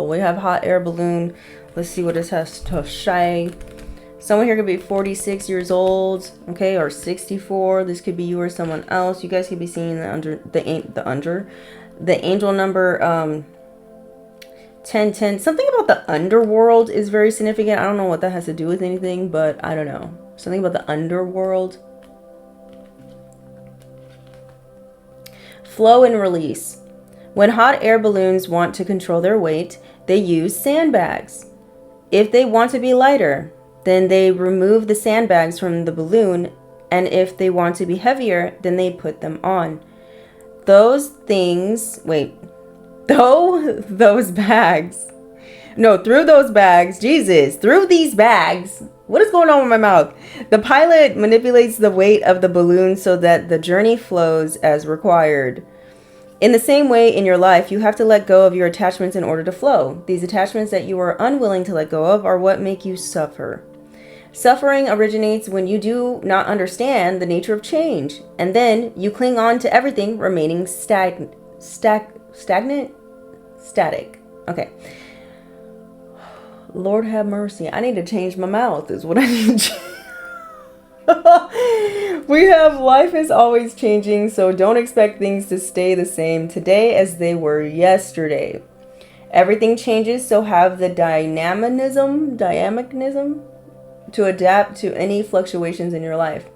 We have hot air balloon. Let's see what this has to say. Someone here could be 46 years old, okay, or 64. This could be you or someone else. You guys could be seeing the angel number 1010. Something about the underworld is very significant. I don't know what that has to do with anything, but I don't know. Something about the underworld. Flow and release. When hot air balloons want to control their weight, they use sandbags. If they want to be lighter, then they remove the sandbags from the balloon, and if they want to be heavier, then they put them on. Those bags. Through those bags. What is going on with my mouth? The pilot manipulates the weight of the balloon so that the journey flows as required. In the same way, in your life, you have to let go of your attachments in order to flow. These attachments that you are unwilling to let go of are what make you suffer. Suffering originates when you do not understand the nature of change, and then you cling on to everything remaining static. Okay. Lord have mercy. I need to change my mouth is what I need to We have life is always changing, so don't expect things to stay the same today as they were yesterday. Everything changes, so have the dynamism to adapt to any fluctuations in your life.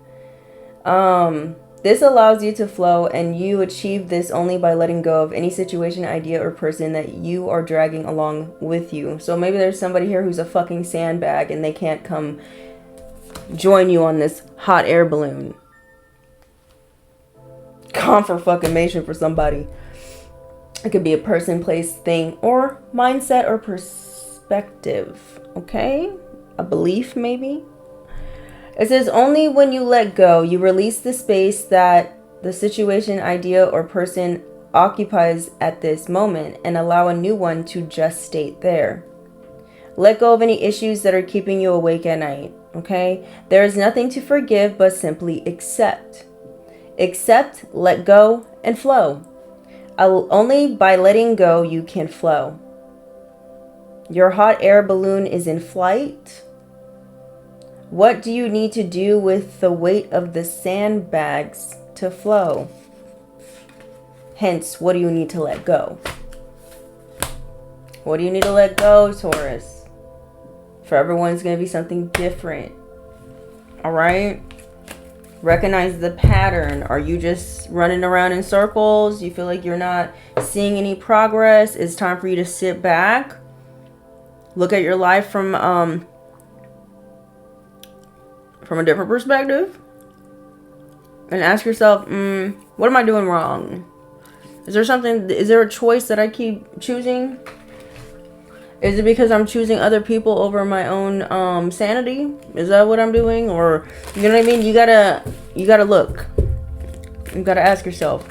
This allows you to flow, and you achieve this only by letting go of any situation, idea, or person that you are dragging along with you. So maybe there's somebody here who's a fucking sandbag and they can't come join you on this hot air balloon. Confirmation for somebody. It could be a person, place, thing, or mindset or perspective. Okay? A belief, maybe? It says, only when you let go, you release the space that the situation, idea, or person occupies at this moment and allow a new one to just stay there. Let go of any issues that are keeping you awake at night. Okay? There is nothing to forgive but simply accept. Accept, let go, and flow. Only by letting go you can flow. Your hot air balloon is in flight. What do you need to do with the weight of the sandbags to flow? Hence, what do you need to let go? What do you need to let go, Taurus? For everyone, it's going to be something different. All right? Recognize the pattern. Are you just running around in circles? You feel like you're not seeing any progress? It's time for you to sit back. Look at your life from a different perspective. And ask yourself, what am I doing wrong? Is there a choice that I keep choosing? Is it because I'm choosing other people over my own sanity? Is that what I'm doing? Or, you know what I mean? You gotta look. You gotta ask yourself.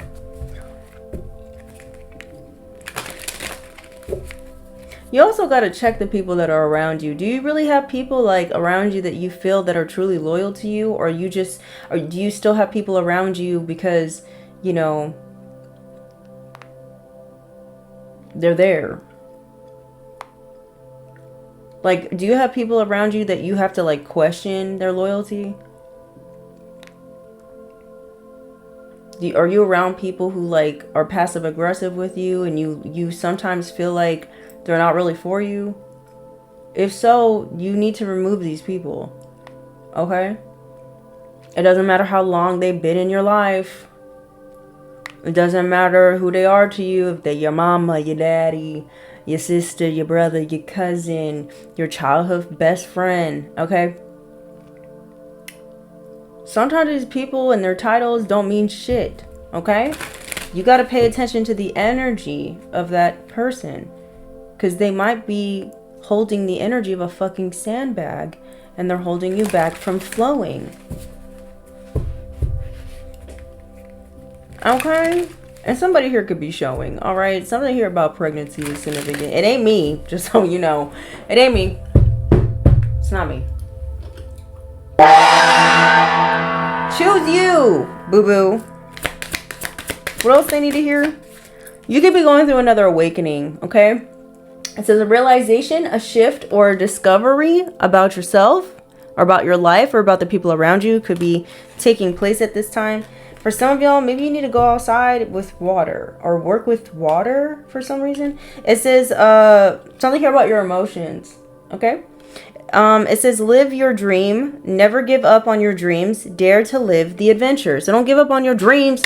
You also gotta check the people that are around you. Do you really have people like around you that you feel that are truly loyal to you? Or do you still have people around you because, you know, they're there? Like, do you have people around you that you have to, like, question their loyalty? Are you around people who, like, are passive-aggressive with you and you sometimes feel like they're not really for you? If so, you need to remove these people. Okay? It doesn't matter how long they've been in your life. It doesn't matter who they are to you. If they're your mama, your daddy, your sister, your brother, your cousin, your childhood best friend, okay? Sometimes these people and their titles don't mean shit, okay? You got to pay attention to the energy of that person, because they might be holding the energy of a fucking sandbag and they're holding you back from flowing. Okay? And somebody here could be showing, all right? Something here about pregnancy is significant. It ain't me, just so you know. It ain't me. It's not me. Choose you, boo-boo. What else they need to hear? You could be going through another awakening, okay? It says a realization, a shift, or a discovery about yourself, or about your life, or about the people around you could be taking place at this time. For some of y'all, maybe you need to go outside with water or work with water for some reason. It says something here about your emotions. Okay. It says live your dream. Never give up on your dreams. Dare to live the adventure. So don't give up on your dreams,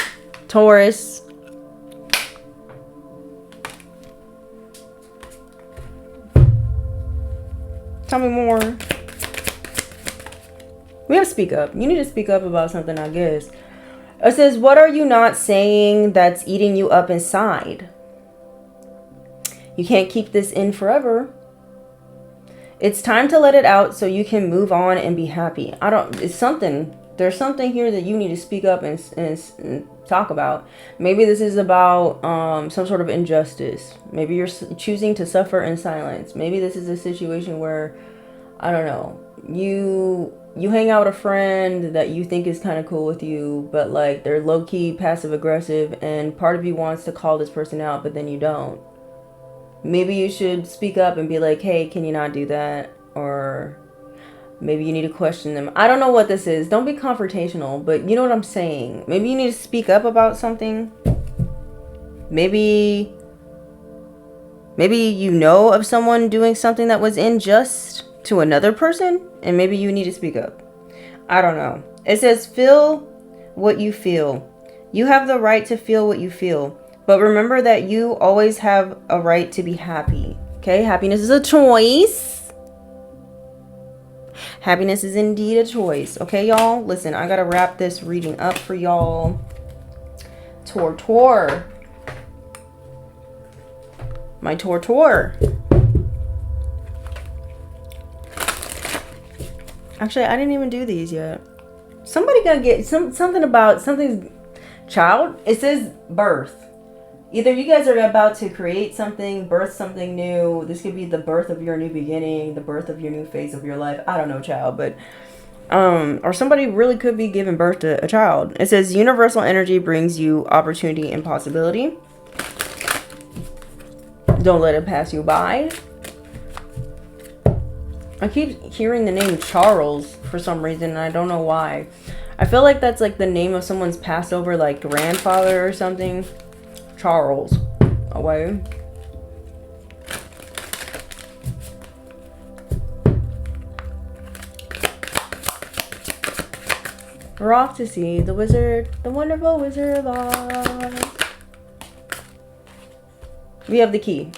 Taurus. Tell me more. We have to speak up. You need to speak up about something, I guess. It says, what are you not saying that's eating you up inside? You can't keep this in forever. It's time to let it out so you can move on and be happy. There's something here that you need to speak up and talk about. Maybe this is about some sort of injustice. Maybe you're choosing to suffer in silence. Maybe this is a situation where, I don't know, you hang out with a friend that you think is kind of cool with you, but like they're low-key passive aggressive, and part of you wants to call this person out, but then you don't. maybe you should speak up and be like, hey, can you not do that? Or maybe you need to question them. I don't know what this is. Don't be confrontational, but you know what I'm saying. Maybe you need to speak up about something. Maybe you know of someone doing something that was unjust to another person, and maybe you need to speak up. I don't know. It says, feel what you feel. You have the right to feel what you feel. But remember that you always have a right to be happy. Okay? Happiness is a choice. Happiness is indeed a choice. Okay, y'all? Listen, I gotta wrap this reading up for y'all. Tour. My tour. Actually, I didn't even do these yet. Somebody gotta get something about something's child. It says birth. Either you guys are about to create something, birth something new. This could be the birth of your new beginning, the birth of your new phase of your life. I don't know, child, but or somebody really could be giving birth to a child. It says universal energy brings you opportunity and possibility. Don't let it pass you by. I keep hearing the name Charles for some reason, and I don't know why. I feel like that's like the name of someone's passed over, like grandfather or something. Charles. Away. We're off to see the wizard, the wonderful Wizard of Oz. We have the key.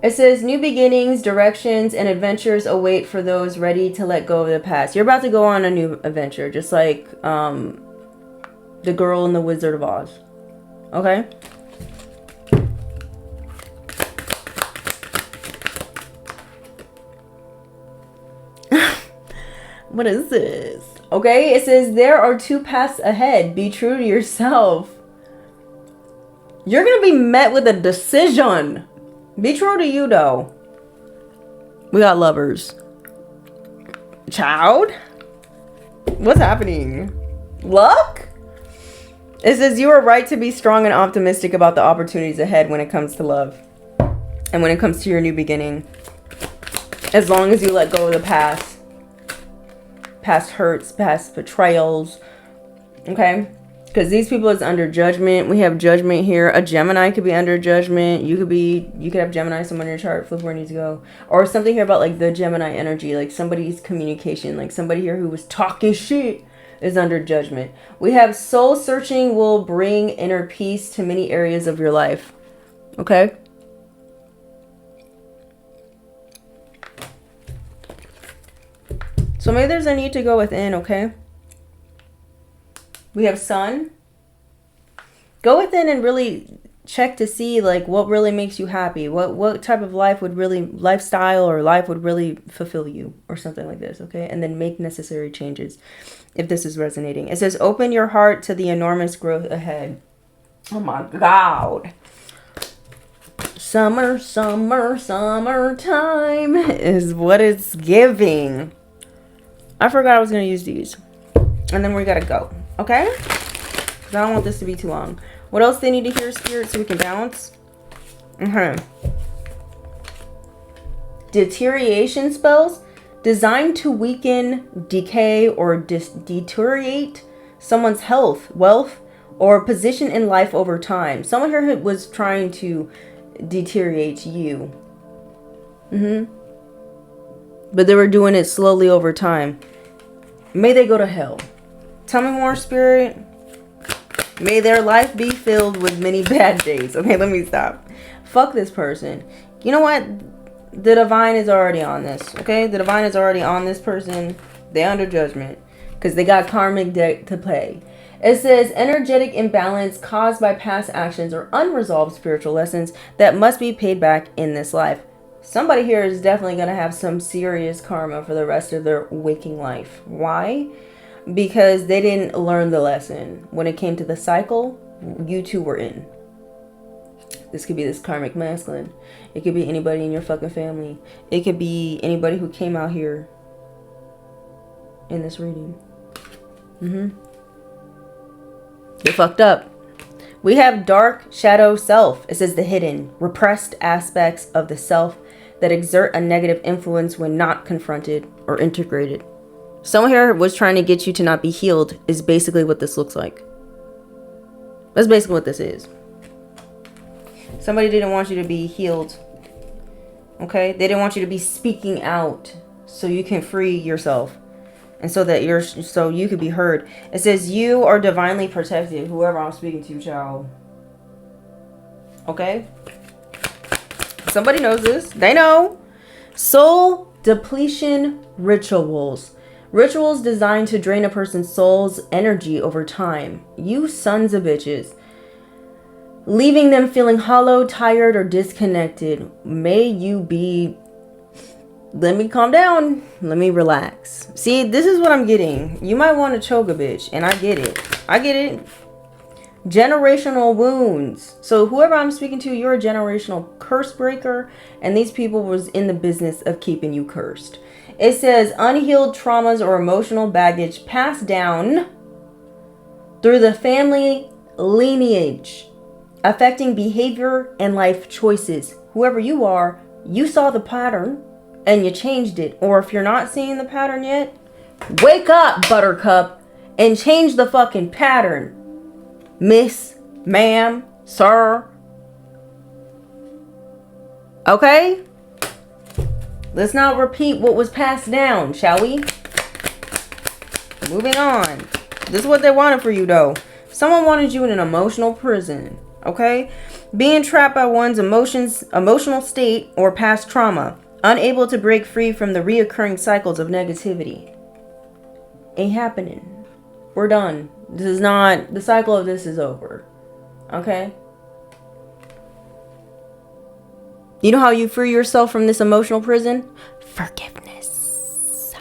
It says, new beginnings, directions, and adventures await for those ready to let go of the past. You're about to go on a new adventure, just like the girl in the Wizard of Oz. Okay? What is this? Okay, it says, there are two paths ahead. Be true to yourself. You're going to be met with a decision. Be true to you, though. We got lovers. Child? What's happening? Luck? It says you are right to be strong and optimistic about the opportunities ahead when it comes to love. And when it comes to your new beginning. As long as you let go of the past. Past hurts, past betrayals. Okay? Because these people is under judgment. We have judgment here. A Gemini could be under judgment. You could have Gemini, someone in your chart, flip where it needs to go. Or something here about like the Gemini energy. Like somebody's communication. Like somebody here who was talking shit is under judgment. We have soul searching will bring inner peace to many areas of your life. Okay? So maybe there's a need to go within, okay? We have Sun. Go within and really check to see like what really makes you happy. What type of lifestyle or life would really fulfill you or something like this, okay? And then make necessary changes if this is resonating. It says open your heart to the enormous growth ahead. Oh my God. Summertime is what it's giving. I forgot I was going to use these. And then we got to go. Okay? Because I don't want this to be too long. What else they need to hear, Spirit, so we can balance? Deterioration spells designed to weaken, decay, or deteriorate someone's health, wealth, or position in life over time. Someone here was trying to deteriorate you. But they were doing it slowly over time. May they go to hell. Tell me more, Spirit. May their life be filled with many bad days. Okay, let me stop. Fuck this person. You know what? The divine is already on this. Okay, the divine is already on this person. They're under judgment because they got karmic debt to pay. It says energetic imbalance caused by past actions or unresolved spiritual lessons that must be paid back in this life. Somebody here is definitely going to have some serious karma for the rest of their waking life. Why? Because they didn't learn the lesson. When it came to the cycle, you two were in. This could be this karmic masculine. It could be anybody in your fucking family. It could be anybody who came out here in this reading. They fucked up. We have dark shadow self. It says the hidden, repressed aspects of the self that exert a negative influence when not confronted or integrated. Someone here was trying to get you to not be healed is basically what this looks like. That's basically what this is. Somebody didn't want you to be healed. Okay? They didn't want you to be speaking out so you can free yourself. And so you could be heard. It says you are divinely protected. Whoever I'm speaking to, child. Okay? Somebody knows this. They know. Soul depletion rituals. Rituals designed to drain a person's soul's energy over time. You sons of bitches. Leaving them feeling hollow, tired, or disconnected. May you be... Let me calm down. Let me relax. See, this is what I'm getting. You might want to choke a bitch. And I get it. I get it. Generational wounds. So whoever I'm speaking to, you're a generational curse breaker. And these people was in the business of keeping you cursed. It says unhealed traumas or emotional baggage passed down through the family lineage, affecting behavior and life choices. Whoever you are, you saw the pattern and you changed it. Or if you're not seeing the pattern yet, wake up, buttercup, and change the fucking pattern. Miss, ma'am, sir. Okay? Let's not repeat what was passed down, shall we? Moving on. This is what they wanted for you, though. Someone wanted you in an emotional prison. Okay? Being trapped by one's emotional state or past trauma. Unable to break free from the reoccurring cycles of negativity. Ain't happening. We're done. This is not... The cycle of this is over. Okay? You know how you free yourself from this emotional prison? Forgiveness.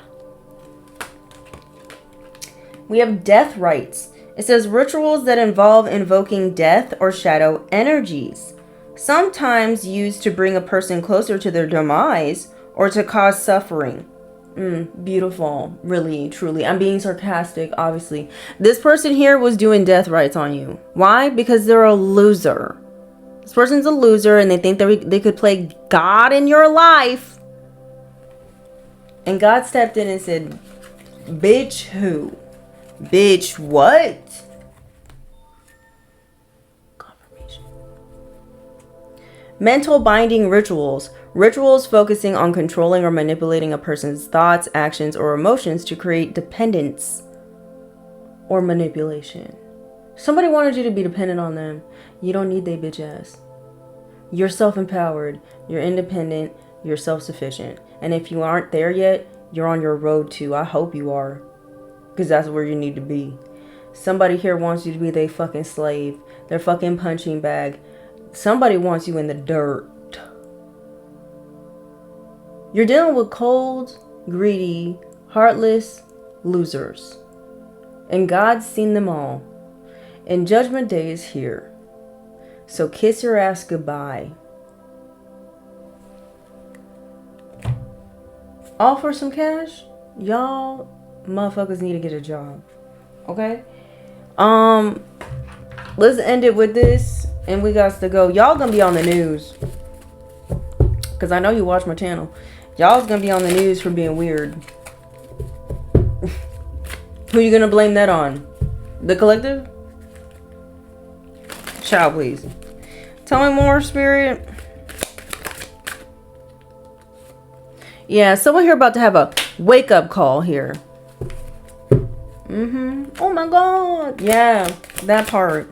We have death rites. It says rituals that involve invoking death or shadow energies. Sometimes used to bring a person closer to their demise or to cause suffering. Beautiful. Really, truly. I'm being sarcastic, obviously. This person here was doing death rites on you. Why? Because they're a loser. This person's a loser and they think that they could play God in your life. And God stepped in and said, bitch who? Bitch what? Confirmation. Mental binding rituals. Rituals focusing on controlling or manipulating a person's thoughts, actions, or emotions to create dependence or manipulation. Somebody wanted you to be dependent on them. You don't need their bitch ass. You're self-empowered. You're independent. You're self-sufficient. And if you aren't there yet, you're on your road to. I hope you are. Because that's where you need to be. Somebody here wants you to be their fucking slave. Their fucking punching bag. Somebody wants you in the dirt. You're dealing with cold, greedy, heartless losers. And God's seen them all. And Judgment Day is here. So kiss your ass goodbye. All for some cash? Y'all motherfuckers need to get a job. Okay? Let's end it with this. And we got to go. Y'all gonna be on the news. Because I know you watch my channel. Y'all's gonna be on the news for being weird. Who you gonna blame that on? The collective? Child, please. Tell me more, Spirit. Yeah, someone here about to have a wake-up call here. Oh my God. Yeah, that part.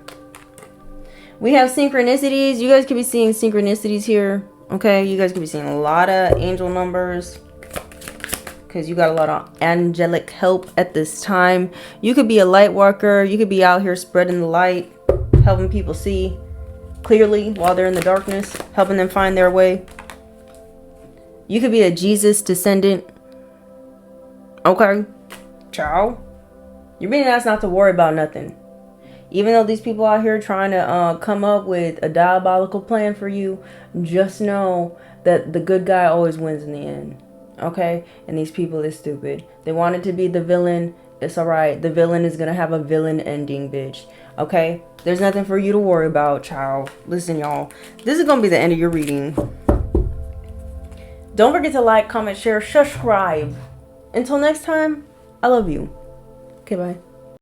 We have synchronicities. You guys could be seeing synchronicities here. Okay, you guys could be seeing a lot of angel numbers. Because you got a lot of angelic help at this time. You could be a light worker. You could be out here spreading the light. Helping people see clearly while they're in the darkness. Helping them find their way. You could be a Jesus descendant. Okay. Ciao. You're being asked not to worry about nothing. Even though these people out here trying to come up with a diabolical plan for you, just know that the good guy always wins in the end. Okay? And these people are stupid. They wanted to be the villain. It's alright. The villain is gonna have a villain ending, bitch. Okay? There's nothing for you to worry about, child. Listen, y'all. This is gonna be the end of your reading. Don't forget to like, comment, share, subscribe. Until next time, I love you. Okay, bye.